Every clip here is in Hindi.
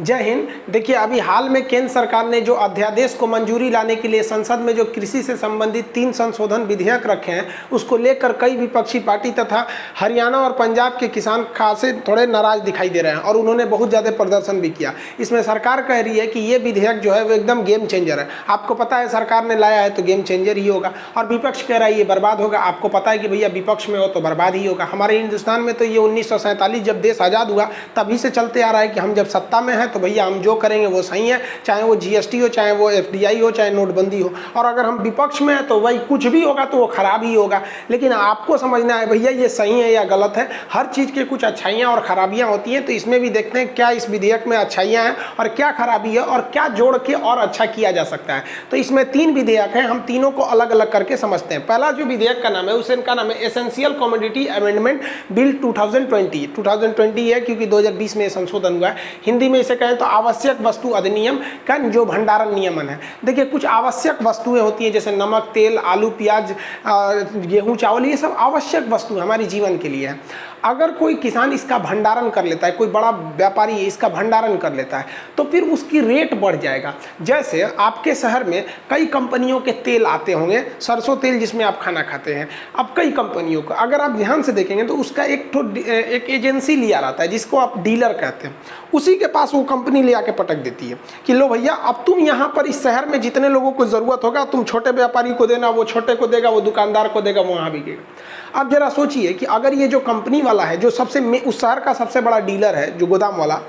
जय हिंद। देखिए, अभी हाल में केंद्र सरकार ने जो अध्यादेश को मंजूरी लाने के लिए संसद में जो कृषि से संबंधित 3 संशोधन विधेयक रखे हैं, उसको लेकर कई विपक्षी पार्टी तथा हरियाणा और पंजाब के किसान खासे थोड़े नाराज दिखाई दे रहे हैं और उन्होंने बहुत ज़्यादा प्रदर्शन भी किया। इसमें सरकार कह रही है कि ये विधेयक जो है वो एकदम गेम चेंजर है। आपको पता है सरकार ने लाया है तो गेम चेंजर ही होगा, और विपक्ष कह रहा है ये बर्बाद होगा। आपको पता है कि भैया विपक्ष में हो तो बर्बाद ही होगा। हमारे हिंदुस्तान में तो ये 1947 जब देश आज़ाद हुआ तभी से चलते आ रहा है कि हम जब सत्ता में हैं तो भैया हम जो करेंगे वो सही है, चाहे वो GST हो, चाहे वो FDI हो, चाहे नोटबंदी हो। और अगर हम विपक्ष में हैं तो वही कुछ भी होगा तो वो खराब ही होगा। लेकिन आपको समझना है भैया ये सही है या गलत है। हर चीज़ के कुछ अच्छाइयाँ और ख़राबियाँ होती हैं, तो इसमें भी देखते हैं क्या इस विधेयक में अच्छाइयाँ हैं और क्या खराबी है और क्या जोड़ के और अच्छा किया जा सकता है। तो इसमें 3 विधेयक हैं, हम तीनों को अलग अलग करके समझते हैं। पहला जो विधेयक का नाम है उसका नाम है एसेंशियल कमोडिटी अमेंडमेंट बिल 2020 है, क्योंकि 2020 में संशोधन हुआ है। हिंदी में इसे कहें तो आवश्यक वस्तु अधिनियम का जो भंडारण नियमन है। देखिए, कुछ आवश्यक वस्तुएं होती हैं जैसे नमक, तेल, आलू, प्याज, गेहूं, चावल, ये सब आवश्यक वस्तु हमारे जीवन के लिए है। अगर कोई किसान इसका भंडारण कर लेता है, कोई बड़ा व्यापारी इसका भंडारण कर लेता है, तो फिर उसकी रेट बढ़ जाएगा। जैसे आपके शहर में कई कंपनियों के तेल आते होंगे, सरसों तेल जिसमें आप खाना खाते हैं। अब कई कंपनियों का अगर आप ध्यान से देखेंगे तो उसका एक एजेंसी लिया रहता है जिसको आप डीलर कहते हैं। उसी के पास वो कंपनी ले आके पटक देती है कि लो भैया, अब तुम यहाँ पर इस शहर में जितने लोगों को ज़रूरत होगा तुम छोटे व्यापारी को देना, वो छोटे को देगा, वो दुकानदार को देगा, वो वहाँ बिकेगा। अब जरा सोचिए कि अगर ये जो कंपनी वाला है, जो उस शहर का सबसे बड़ा डीलर है, जो गोदाम वाला,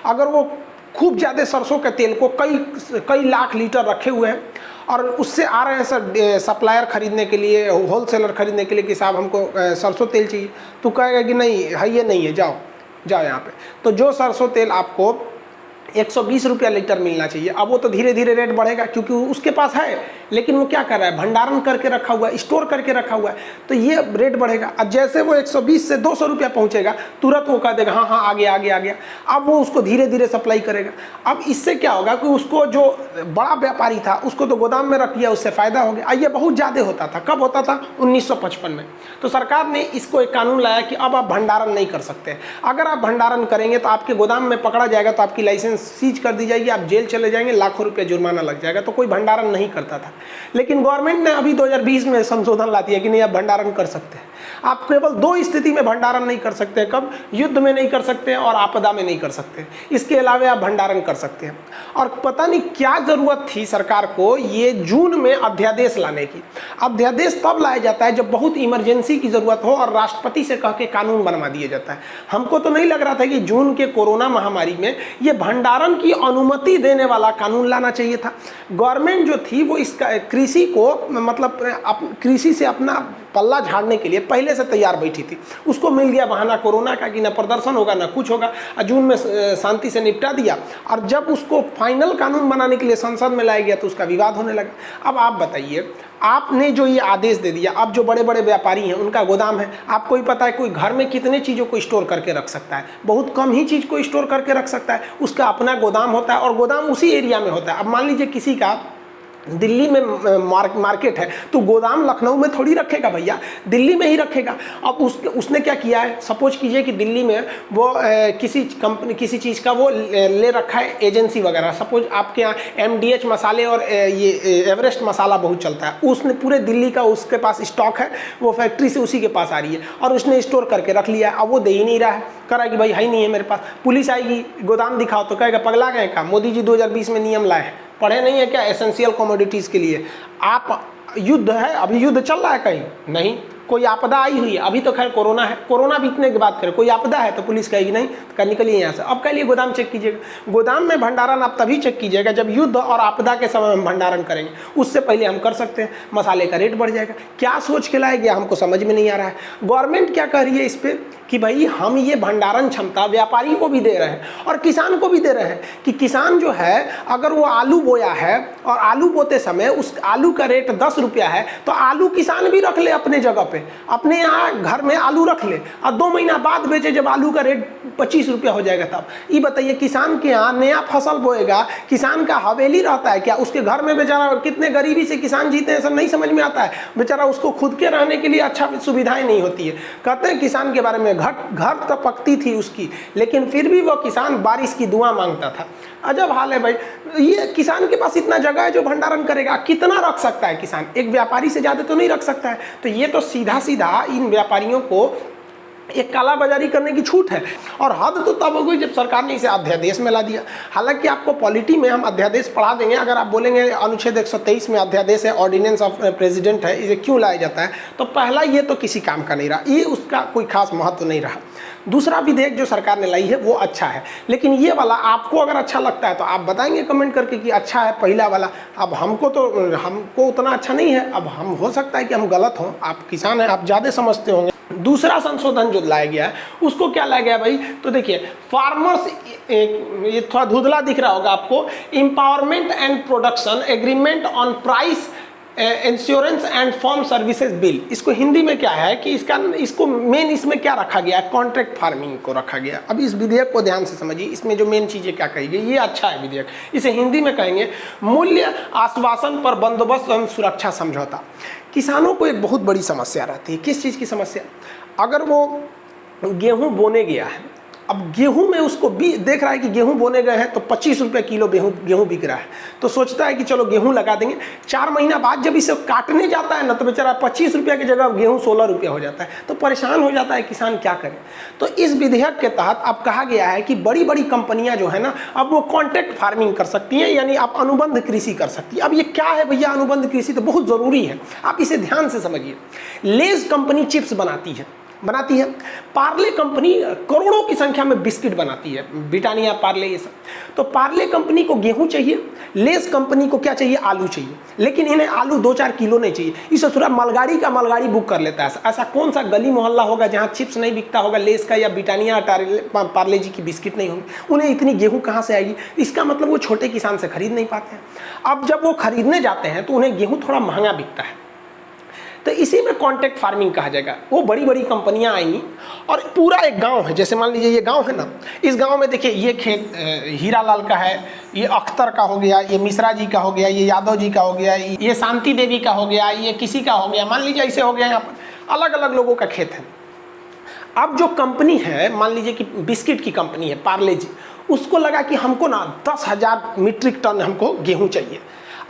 अगर वो खूब ज़्यादा सरसों के तेल को कई लाख लीटर रखे हुए हैं और उससे आ रहे हैं सर सप्लायर खरीदने के लिए, होलसेलर खरीदने के लिए कि साहब हमको सरसों तेल चाहिए, तो कहेगा कि नहीं है, ये नहीं है, जाओ यहाँ पे। तो जो सरसों तेल आपको 120 रुपया लीटर मिलना चाहिए, अब वो तो धीरे धीरे रेट बढ़ेगा क्योंकि उसके पास है, लेकिन वो क्या कर रहा है, भंडारण करके रखा हुआ है, स्टोर करके रखा हुआ है, तो ये रेट बढ़ेगा। अब जैसे वो 120 से 200 रुपया पहुंचेगा, तुरंत वो कह देगा हाँ हाँ आ गया। अब वो उसको धीरे धीरे सप्लाई करेगा। अब इससे क्या होगा कि उसको जो बड़ा व्यापारी था उसको तो गोदाम में रख दिया, उससे फ़ायदा हो गया। ये बहुत ज़्यादा होता था। कब होता था? 1955 में। तो सरकार ने इसको एक कानून लाया कि अब आप भंडारण नहीं कर सकते। अगर आप भंडारण करेंगे तो आपके गोदाम में पकड़ा जाएगा, तो आपकी लाइसेंस सीज कर दी जाएगी, आप जेल चले जाएंगे, लाखों रुपए जुर्माना लग जाएगा। तो कोई भंडारण नहीं करता था। लेकिन गवर्नमेंट ने अभी 2020 में संशोधन ला दिया कि नहीं, आप भंडारण कर सकते हैं। आप केवल 2 स्थिति में भंडारण नहीं कर सकते। कब? युद्ध में नहीं कर सकते और आपदा में नहीं कर सकते। इसके अलावा आप भंडारण कर सकते हैं। और पता नहीं क्या जरूरत थी सरकार को ये जून में अध्यादेश लाने की। अध्यादेश तब लाया जाता है जब बहुत इमरजेंसी की जरूरत हो और राष्ट्रपति से कह के कानून बनवा दिया जाता है। हमको तो नहीं लग रहा था कि जून के कोरोना महामारी में ये भंडारण की अनुमति देने वाला कानून लाना चाहिए था। गवर्नमेंट जो थी वो इस कृषि को मतलब कृषि से अपना पल्ला झाड़ने के लिए पहले से तैयार बैठी थी। उसको मिल गया बहाना कोरोना का कि ना प्रदर्शन होगा ना कुछ होगा, जून में शांति से निपटा दिया। और जब उसको फाइनल कानून बनाने के लिए संसद में लाया गया तो उसका विवाद होने लगा। अब आप बताइए, आपने जो ये आदेश दे दिया, अब जो बड़े बड़े व्यापारी हैं उनका गोदाम है, आपको ही पता है कोई घर में कितने चीज़ों को स्टोर करके रख सकता है, बहुत कम ही चीज़ को स्टोर करके रख सकता है। उसका अपना गोदाम होता है और गोदाम उसी एरिया में होता है। अब मान लीजिए किसी का दिल्ली में मार्केट है तो गोदाम लखनऊ में थोड़ी रखेगा भैया, दिल्ली में ही रखेगा। अब उसने क्या किया है, सपोज कीजिए कि दिल्ली में वो किसी कंपनी किसी चीज़ का वो ले रखा है एजेंसी वगैरह। सपोज आपके यहाँ MDH मसाले और ये एवरेस्ट मसाला बहुत चलता है, उसने पूरे दिल्ली का उसके पास स्टॉक है, वो फैक्ट्री से उसी के पास आ रही है और उसने स्टोर करके रख लिया है। अब वो दे ही नहीं रहा है, कह रहा है कि भाई है ही नहीं है मेरे पास। पुलिस आएगी, गोदाम दिखाओ, तो कहेगा पगला गए का, मोदी जी 2020 में नियम लाए हैं, पढ़े नहीं है क्या एसेंशियल कमोडिटीज़ के लिए। आप युद्ध है, अभी युद्ध चल रहा है कहीं नहीं, कोई आपदा आई हुई है, अभी तो खैर कोरोना है, कोरोना बीतने के बाद करें, कोई आपदा है तो पुलिस कहेगी नहीं तो निकलिए यहाँ से। अब कह लिए गोदाम चेक कीजिएगा। गोदाम में भंडारण आप तभी चेक कीजिएगा जब युद्ध और आपदा के समय में भंडारण करेंगे, उससे पहले हम कर सकते हैं। मसाले का रेट बढ़ जाएगा। क्या सोच के लाया गया हमको समझ में नहीं आ रहा है। गवर्नमेंट क्या कह रही है इस पर कि भाई हम ये भंडारण क्षमता व्यापारी को भी दे रहे हैं और किसान को भी दे रहे हैं कि किसान जो है अगर वो आलू बोया है और आलू बोते समय उस आलू का रेट 10 रुपया है तो आलू किसान भी रख ले अपने जगह पे, अपने यहाँ घर में आलू रख ले और 2 महीना बाद बेचे जब आलू का रेट 25 रुपया हो जाएगा तब। ये बताइए किसान के यहाँ नया फसल बोएगा, किसान का हवेली रहता है क्या? उसके घर में बेचारा कितने गरीबी से किसान जीते हैं सब नहीं समझ में आता है। बेचारा उसको खुद के रहने के लिए अच्छा सुविधाएं नहीं होती है। कहते हैं किसान के बारे में घर तो पकती थी उसकी, लेकिन फिर भी वो किसान बारिश की दुआ मांगता था। अजब हाल है भाई, ये किसान के पास इतना जगह है जो भंडारण करेगा, कितना रख सकता है किसान? एक व्यापारी से ज़्यादा तो नहीं रख सकता है। तो ये तो सीधा सीधा इन व्यापारियों को एक कालाबाजारी करने की छूट है। और हद तो तब हो गई जब सरकार ने इसे अध्यादेश में ला दिया। हालांकि आपको पॉलिटी में हम अध्यादेश पढ़ा देंगे, अगर आप बोलेंगे अनुच्छेद 123 में अध्यादेश है, ऑर्डिनेंस ऑफ प्रेसिडेंट है, इसे क्यों लाया जाता है, तो पहला ये तो किसी काम का नहीं रहा, ये उसका कोई खास महत्व नहीं रहा। दूसरा विधेयक जो सरकार ने लाई है वो अच्छा है, लेकिन ये वाला आपको अगर अच्छा लगता है तो आप बताएंगे कमेंट करके कि अच्छा है पहला वाला। अब हमको उतना अच्छा नहीं है, अब हम हो सकता है कि हम गलत हों, आप किसान हैं, आप ज़्यादा समझते होंगे। दूसरा संशोधन जो लाया गया है उसको क्या लाया गया भाई, तो देखिए फार्मर्स, ये थोड़ा धुंधला दिख रहा होगा आपको, empowerment and production agreement on price insurance and farm services bill. इसको हिंदी में क्या है कि इसको मेन इसमें क्या रखा गया है, कॉन्ट्रैक्ट फार्मिंग को रखा गया। अब इस विधेयक को ध्यान से समझिए, इसमें जो मेन चीज़ें क्या कही गई, ये अच्छा है विधेयक। इसे हिंदी में कहेंगे मूल्य आश्वासन पर बंदोबस्त एवं सुरक्षा समझौता। किसानों को एक बहुत बड़ी समस्या रहती है। किस चीज़ की समस्या? अगर वो गेहूँ बोने गया है, अब गेहूं में उसको भी देख रहा है कि गेहूं बोने गए हैं तो 25 रुपये किलो गेहूं बिक रहा है, तो सोचता है कि चलो गेहूं लगा देंगे। 4 महीना बाद जब इसे काटने जाता है ना, तो बेचारा 25 रुपये की जगह गेहूं 16 रुपये हो जाता है, तो परेशान हो जाता है किसान, क्या करे। तो इस विधेयक के तहत अब कहा गया है कि बड़ी बड़ी कंपनियां जो है ना, अब वो कॉन्ट्रैक्ट फार्मिंग कर सकती हैं, यानी आप अनुबंध कृषि कर सकती है। अब ये क्या है भैया अनुबंध कृषि, तो बहुत ज़रूरी है, आप इसे ध्यान से समझिए। लेज कंपनी चिप्स बनाती है, पार्ले कंपनी करोड़ों की संख्या में बिस्किट बनाती है, ब्रिटानिया, पार्ले, ये सब। तो पार्ले कंपनी को गेहूं चाहिए, लेस कंपनी को क्या चाहिए, आलू चाहिए, लेकिन इन्हें आलू 2-4 किलो नहीं चाहिए। इस ससुरा मालगाड़ी का मालगाड़ी बुक कर लेता है। ऐसा कौन सा गली मोहल्ला होगा जहां चिप्स नहीं बिकता होगा, लेस का या ब्रिटानिया पार्ले जी की बिस्किट नहीं होंगे? उन्हें इतनी गेहूँ कहाँ से आएगी? इसका मतलब वो छोटे किसान से खरीद नहीं पाते हैं। अब जब वो खरीदने जाते हैं तो उन्हें गेहूँ थोड़ा महंगा बिकता है, तो इसी में कॉन्ट्रैक्ट फार्मिंग कहा जाएगा। वो बड़ी बड़ी कंपनियां आएंगी और पूरा एक गांव है, जैसे मान लीजिए ये गांव है ना, इस गांव में देखिए ये खेत हीरालाल का है, ये अख्तर का हो गया, ये मिश्रा जी का हो गया, ये यादव जी का हो गया, ये शांति देवी का हो गया, ये किसी का हो गया, मान लीजिए ऐसे हो गया। यहाँ पर अलग अलग लोगों का खेत है। अब जो कंपनी है, मान लीजिए कि बिस्किट की कंपनी है पार्ले जी, उसको लगा कि हमको ना 10,000 मीट्रिक टन हमको गेहूँ चाहिए।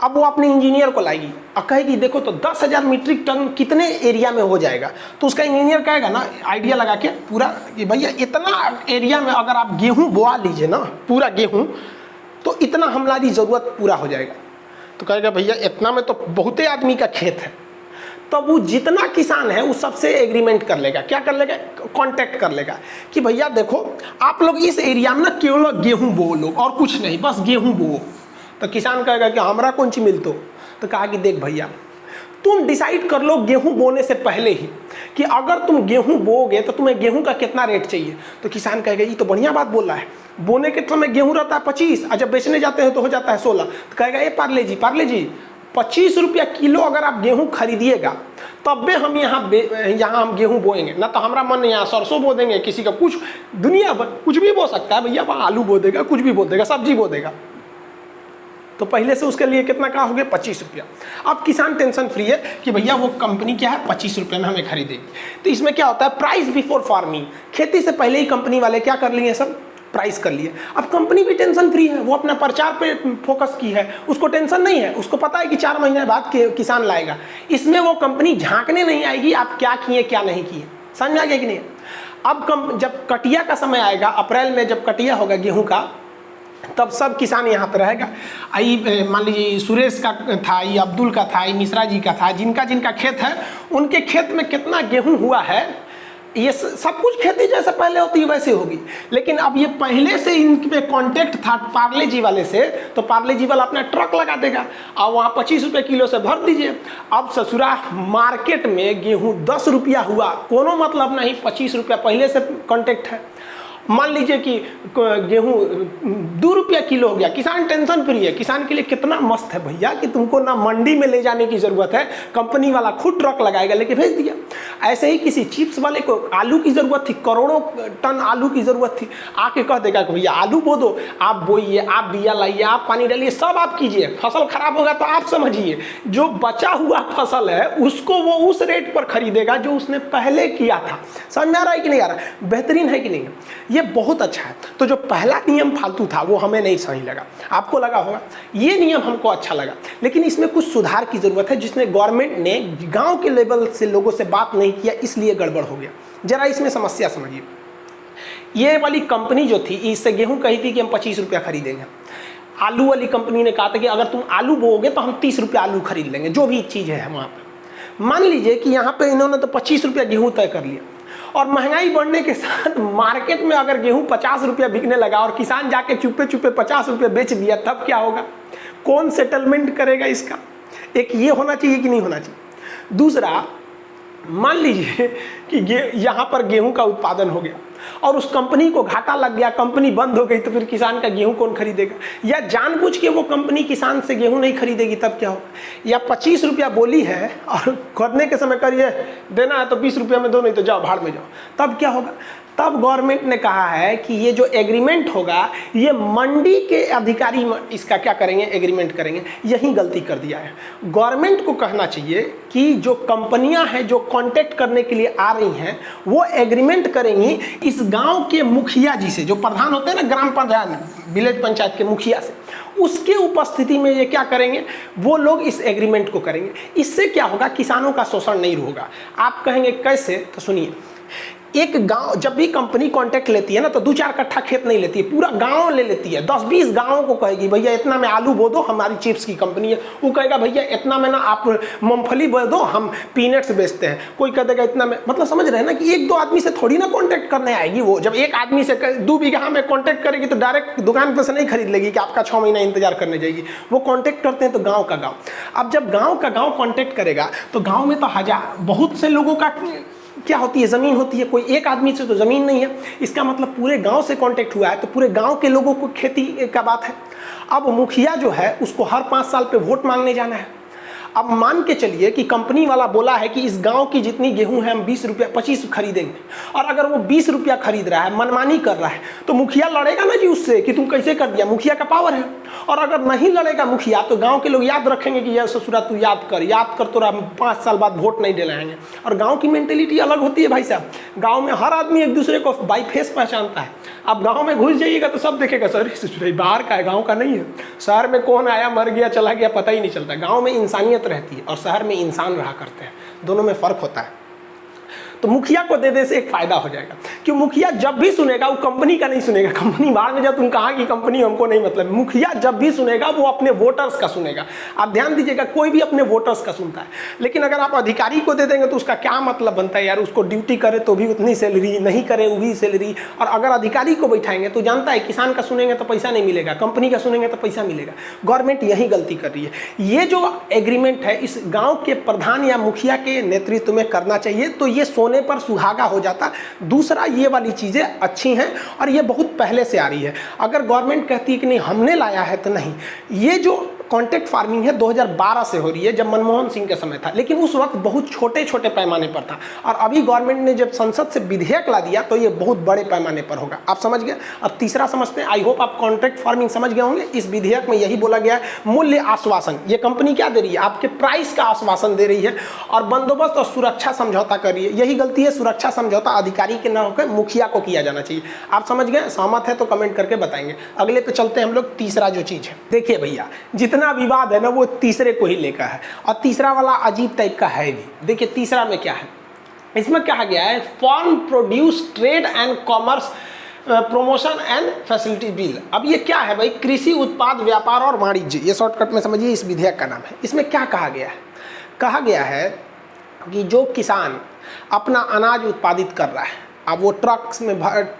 अब वो अपने इंजीनियर को लाएगी और कहेगी देखो तो 10,000 मीट्रिक टन कितने एरिया में हो जाएगा, तो उसका इंजीनियर कहेगा ना आइडिया लगा के पूरा कि भैया इतना एरिया में अगर आप गेहूं बोआ लीजिए ना, पूरा गेहूं, तो इतना हमारी ज़रूरत पूरा हो जाएगा। तो कहेगा भैया इतना में तो बहुते आदमी का खेत है। तो वो जितना किसान है उस सबसे एग्रीमेंट कर लेगा, क्या कर लेगा, कॉन्टैक्ट कर लेगा कि भैया देखो आप लोग इस एरिया में ना केवल गेहूँ बो लो और कुछ नहीं, बस गेहूँ बो। तो किसान कहेगा कि हमरा कौन सी मिलतो, तो कहा कि देख भैया तुम डिसाइड कर लो गेहूं बोने से पहले ही कि अगर तुम गेहूं बोओगे तो तुम्हें गेहूं का कितना रेट चाहिए। तो किसान कहेगा ये तो बढ़िया बात बोल रहा है, बोने के समय गेहूं रहता है 25 और जब बेचने जाते हैं तो हो जाता है 16। तो कहेगा ये पार्ले जी 25 रुपया किलो अगर आप गेहूं खरीदिएगा तब भी हम यहाँ हम गेहूं बोएंगे ना, तो हमारा मन यहाँ सरसों बो देंगे, किसी का कुछ दुनिया कुछ भी बो सकता है भैया, वहाँ आलू बो देगा, कुछ भी बो देगा, सब्जी बो देगा। तो पहले से उसके लिए कितना का हो गया, 25 रुपया। अब किसान टेंशन फ्री है कि भैया वो कंपनी क्या है 25 रुपये में हमें खरीदेगी। तो इसमें क्या होता है, प्राइस बिफोर फार्मिंग, खेती से पहले ही कंपनी वाले क्या कर लिए, सब प्राइस कर लिए। अब कंपनी भी टेंशन फ्री है, वो अपना प्रचार पे फोकस की है, उसको टेंशन नहीं है, उसको पता है कि 4 महीने बाद किसान लाएगा। इसमें वो कंपनी झांकने नहीं आएगी आप क्या किए क्या नहीं किए, समझ आ गया कि नहीं। अब जब कटिया का समय आएगा, अप्रैल में जब कटिया होगा गेहूँ का, तब सब किसान यहाँ पर रहेगा। आई मान लीजिए सुरेश का था, ये अब्दुल का था, ये मिश्रा जी का था, जिनका जिनका खेत है उनके खेत में कितना गेहूं हुआ है, ये सब कुछ खेती जैसे पहले होती है वैसे होगी। लेकिन अब ये पहले से इन पे कॉन्टेक्ट था पार्ले जी वाले से, तो पार्ले जी वाला अपना ट्रक लगा देगा और वहाँ 25 रुपये किलो से भर दीजिए। अब ससुरा मार्केट में गेहूँ 10 रुपया हुआ, कोनो मतलब नहीं, 25 रुपया पहले से कॉन्टेक्ट है। मान लीजिए कि गेहूँ 2 रुपया किलो हो गया, किसान टेंशन फ्री है। किसान के लिए कितना मस्त है भैया कि तुमको ना मंडी में ले जाने की जरूरत है, कंपनी वाला खुद ट्रक लगाएगा, लेके भेज दिया। ऐसे ही किसी चिप्स वाले को आलू की जरूरत थी, करोड़ों टन आलू की जरूरत थी, आके कह देगा कि भैया आलू बो दो, आप बोइए, आप बिया लाइए, आप पानी डालिए, सब आप कीजिए, फसल खराब होगा तो आप समझिए, जो बचा हुआ फसल है उसको वो उस रेट पर खरीदेगा जो उसने पहले किया था। समझ में आ रहा है कि नहीं आ रहा? बेहतरीन है कि नहीं? ये बहुत अच्छा है। तो जो पहला नियम फालतू था वो हमें नहीं सही लगा, आपको लगा होगा। ये नियम हमको अच्छा लगा, लेकिन इसमें कुछ सुधार की जरूरत है, जिसने गवर्नमेंट ने गांव के लेवल से लोगों से बात नहीं किया, इसलिए गड़बड़ हो गया। जरा इसमें समस्या समझिए। ये वाली कंपनी जो थी, इससे गेहूं कही थी कि हम 25 रुपया खरीदेंगे। आलू वाली कंपनी ने कहा था कि अगर तुम आलू बोओगे तो हम 30 रुपया आलू खरीद लेंगे, जो भी चीज़ है वहाँ पर। मान लीजिए कि यहाँ पे इन्होंने तो 25 रुपया गेहूँ तय कर लिया, और महंगाई बढ़ने के साथ मार्केट में अगर गेहूं 50 रुपया बिकने लगा और किसान जाके चुपे चुपे 50 रुपया बेच दिया, तब क्या होगा? कौन सेटलमेंट करेगा इसका? एक ये होना चाहिए कि नहीं होना चाहिए। दूसरा, मान लीजिए कि यहाँ पर गेहूं का उत्पादन हो गया और उस कंपनी को घाटा लग गया, कंपनी बंद हो गई, तो फिर किसान का गेहूं कौन खरीदेगा? या जानबूझ के वो कंपनी किसान से गेहूं नहीं खरीदेगी, तब क्या होगा? या 25 रुपया बोली है और करने के समय करिए देना है तो 20 रुपया में दो, नहीं तो जाओ भाड़ में जाओ, तब क्या होगा? तब गवर्नमेंट ने कहा है कि ये जो एग्रीमेंट होगा, ये मंडी के अधिकारी इसका क्या करेंगे? एग्रीमेंट करेंगे। यही गलती कर दिया है। गवर्नमेंट को कहना चाहिए कि जो कंपनियां हैं जो कांटेक्ट करने के लिए आ रही हैं, वो एग्रीमेंट करेंगी इस गांव के मुखिया जी से, जो प्रधान होते हैं ना, ग्राम पंचायत, विलेज पंचायत के मुखिया से, उसके उपस्थिति में ये क्या करेंगे? वो लोग इस एग्रीमेंट को करेंगे। इससे क्या होगा? किसानों का शोषण नहीं होगा। आप कहेंगे कैसे? तो सुनिए। एक गांव जब भी कंपनी कांटेक्ट लेती है ना, तो 2-4 कट्ठा खेत नहीं लेती है, पूरा गांव ले लेती है। 10-20 गांवों को कहेगी भैया इतना में आलू बो दो, हमारी चिप्स की कंपनी है। वो कहेगा भैया इतना में ना आप मूंगफली बो दो, हम पीनट्स बेचते हैं। कोई कह देगा इतना में। मतलब समझ रहे हैं ना कि 1-2 आदमी से थोड़ी ना कांटेक्ट करने आएगी वो। जब एक आदमी से 2 बीघा में कांटेक्ट करेगी तो डायरेक्ट दुकान पर से नहीं खरीद लेगी कि आपका 6 महीना इंतजार करने जाएगी। वो कांटेक्ट करते हैं तो गाँव का गाँव। अब जब गाँव का गाँव कांटेक्ट करेगा तो गाँव में तो बहुत से लोगों का क्या होती है? ज़मीन होती है। कोई एक आदमी से तो ज़मीन नहीं है, इसका मतलब पूरे गांव से कांटेक्ट हुआ है, तो पूरे गांव के लोगों को खेती का बात है। अब मुखिया जो है उसको हर 5 साल पे वोट मांगने जाना है। अब मान के चलिए कि कंपनी वाला बोला है कि इस गांव की जितनी गेहूं है हम 20 रुपया 25 खरीदेंगे, और अगर वो 20 रुपया खरीद रहा है, मनमानी कर रहा है, तो मुखिया लड़ेगा ना जी उससे कि तुम कैसे कर दिया। मुखिया का पावर है। और अगर नहीं लड़ेगा मुखिया, तो गांव के लोग याद रखेंगे कि यार ससुरा तू याद कर तो 5 साल बाद वोट नहीं दिलाएंगे। और गाँव की मेंटेलिटी अलग होती है भाई साहब। गाँव में हर आदमी एक दूसरे को बाई फेस पहचानता है। आप गाँव में घुस जाइएगा तो सब देखेगा सर ससुरा बाहर का है, गाँव का नहीं है। शहर में कौन आया मर गया चला गया पता ही नहीं चलता। गाँव में इंसानियत रहती है और शहर में इंसान रहा करते हैं, दोनों में फर्क होता है। तो मुखिया को दे दे से एक फायदा हो जाएगा, कि मुखिया जब भी सुनेगा वो कंपनी का नहीं सुनेगा। कंपनी बाहर में जब तुम कहा कि कंपनी हमको नहीं मतलब, मुखिया जब भी सुनेगा वो अपने वोटर्स का सुनेगा। आप ध्यान दीजिएगा, कोई भी अपने वोटर्स का सुनता है। लेकिन अगर आप अधिकारी को दे देंगे तो उसका क्या मतलब बनता है यार? उसको ड्यूटी करे तो भी उतनी सैलरी, नहीं करे वो भी सैलरी। और अगर अधिकारी को बैठाएंगे तो जानता है किसान का सुनेंगे तो पैसा नहीं मिलेगा, कंपनी का सुनेंगे तो पैसा मिलेगा। गवर्नमेंट यही गलती कर रही है। ये जो एग्रीमेंट है इस गाँव के प्रधान या मुखिया के नेतृत्व में करना चाहिए, तो ये सोने पर सुहागा हो जाता। दूसरा, ये वाली चीज़ें अच्छी हैं और ये बहुत पहले से आ रही है। अगर गवर्नमेंट कहती है कि नहीं हमने लाया है, तो नहीं। ये जो कॉन्ट्रैक्ट फार्मिंग है 2012 से हो रही है, जब मनमोहन सिंह के समय था, लेकिन उस वक्त बहुत छोटे छोटे पैमाने पर था। और अभी गवर्नमेंट ने जब संसद से विधेयक ला दिया तो ये बहुत बड़े पैमाने पर होगा। आप समझ गए? अब तीसरा समझते हैं। आई होप आप कॉन्ट्रैक्ट फार्मिंग समझ गए होंगे। इस विधेयक में यही बोला गया है, मूल्य आश्वासन। ये कंपनी क्या दे रही है? आपके प्राइस का आश्वासन दे रही है, और बंदोबस्त और सुरक्षा समझौता कर रही है। यही गलती है, सुरक्षा समझौता अधिकारी के न होकर मुखिया को किया जाना चाहिए। आप समझ गए? सहमत है तो कमेंट करके बताएंगे। अगले पे चलते हैं हम लोग। तीसरा जो चीज़ है, देखिए भैया, जितना विवाद है ना वो तीसरे को ही लेकर है, और तीसरा वाला अजीब टाइप का है भी। देखिए तीसरा में क्या है, इसमें कहा गया है farm produce trade and commerce promotion and facility bill. अब ये क्या है भाई? कृषि उत्पाद व्यापार और वाणिज्य, ये शॉर्टकट में समझिए इस विधेयक का नाम है। इसमें क्या कहा गया है? कहा गया है कि जो किसान अपना अनाज उत्पादित कर रहा है, अब वो ट्रक्स में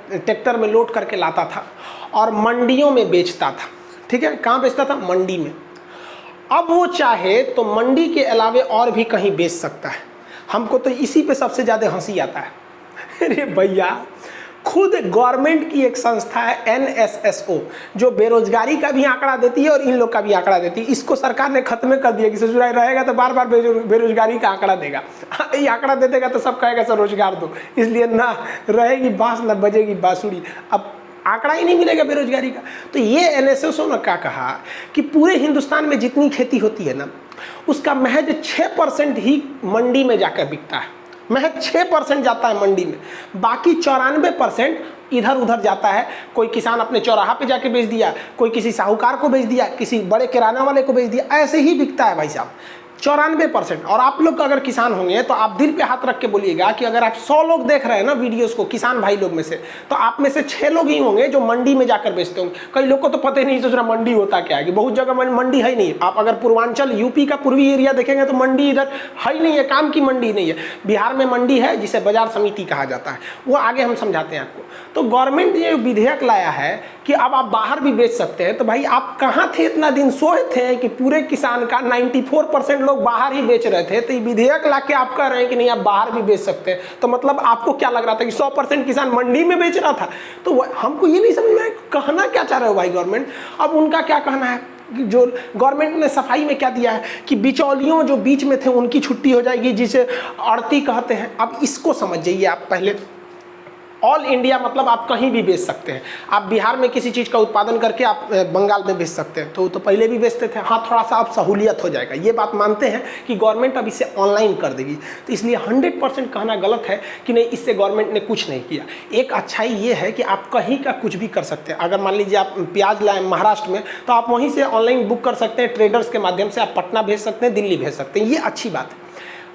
ट्रैक्टर में लोड करके लाता था और मंडियों में बेचता था। ठीक है, कहाँ बेचता था? मंडी में। अब वो चाहे तो मंडी के अलावे और भी कहीं बेच सकता है। हमको तो इसी पे सबसे ज़्यादा हंसी आता है। अरे भैया, खुद गवर्नमेंट की एक संस्था है NSSO, जो बेरोजगारी का भी आंकड़ा देती है और इन लोग का भी आंकड़ा देती है। इसको सरकार ने खत्म कर दिया कि ससुराल रहेगा तो बार बार बेरोजगारी का आंकड़ा देगा। ये आंकड़ा दे देगा तो सब कहेगा सर रोजगार दो, इसलिए ना रहेगी बांस ना बजेगी बांसुरी, अब आंकड़ा ही नहीं मिलेगा बेरोजगारी का। तो ये NSSO ने क्या कहा कि पूरे हिंदुस्तान में जितनी खेती होती है ना, उसका महज 6% ही मंडी में जाकर बिकता है, महज 6% जाता है मंडी में, बाकी 94% इधर उधर जाता है। कोई किसान अपने चौराहा पे जाके बेच दिया, कोई किसी साहूकार को बेच दिया, किसी बड़े किराना वाले को बेच दिया, ऐसे ही बिकता है भाई साहब 94%। और आप लोग अगर किसान होंगे तो आप दिल पे हाथ रख के बोलिएगा कि अगर आप 100 लोग देख रहे हैं ना वीडियोस को किसान भाई लोग में से, तो आप में से 6 लोग ही होंगे जो मंडी में जाकर बेचते होंगे। कई लोग को तो पता ही नहीं सोच रहा मंडी होता क्या है, कि बहुत जगह मंडी है ही नहीं। आप अगर पूर्वांचल यूपी का पूर्वी एरिया देखेंगे तो मंडी इधर है ही नहीं है, काम की मंडी नहीं है। बिहार में मंडी है जिसे बाजार समिति कहा जाता है, वो आगे हम समझाते हैं आपको। तो गवर्नमेंट ने विधेयक लाया है कि अब आप बाहर भी बेच सकते हैं। तो भाई आप कहाँ थे इतना दिन, सोए थे कि पूरे किसान का 94% लोग बाहर ही बेच रहे थे, तो ये विधेयक लाके आप कह रहे हैं कि नहीं आप बाहर भी बेच सकते हैं। तो मतलब आपको क्या लग रहा था कि 100% किसान मंडी में बेच रहा था? तो हमको ये नहीं समझ में आया कहना क्या चाह रहे हो भाई गवर्नमेंट। अब उनका क्या कहना है, जो गवर्नमेंट ने सफाई में क्या दिया है कि बिचौलियों जो बीच में थे उनकी छुट्टी हो जाएगी, जिसे आड़ती कहते हैं। अब इसको समझ जाइए आप पहले। ऑल इंडिया मतलब आप कहीं भी बेच सकते हैं। आप बिहार में किसी चीज़ का उत्पादन करके आप बंगाल में बेच सकते हैं, तो पहले भी बेचते थे। हाँ, थोड़ा सा अब सहूलियत हो जाएगा, ये बात मानते हैं कि गवर्नमेंट अब इसे ऑनलाइन कर देगी। तो इसलिए 100% कहना गलत है कि नहीं इससे गवर्नमेंट ने कुछ नहीं किया। एक अच्छाई ये है कि आप कहीं का कुछ भी कर सकते हैं। अगर मान लीजिए आप प्याज लाए महाराष्ट्र में, तो आप वहीं से ऑनलाइन बुक कर सकते हैं, ट्रेडर्स के माध्यम से आप पटना भेज सकते हैं, दिल्ली भेज सकते हैं, ये अच्छी बात है।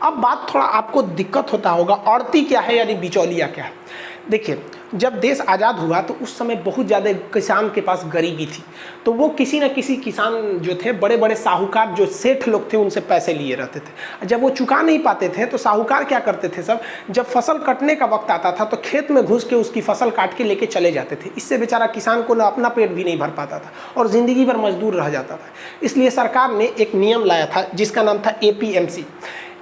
अब बात थोड़ा आपको दिक्कत होता होगा, आड़ती क्या है यानी बिचौलिया क्या है। देखिए, जब देश आज़ाद हुआ तो उस समय बहुत ज़्यादा किसान के पास गरीबी थी, तो वो किसी न किसी किसान जो थे, बड़े बड़े साहूकार जो सेठ लोग थे, उनसे पैसे लिए रहते थे। जब वो चुका नहीं पाते थे तो साहूकार क्या करते थे, सब जब फसल कटने का वक्त आता था तो खेत में घुस के उसकी फसल काट के लेके चले जाते थे। इससे बेचारा किसान को ना अपना पेट भी नहीं भर पाता था और ज़िंदगी भर मजदूर रह जाता था। इसलिए सरकार ने एक नियम लाया था जिसका नाम था APMC,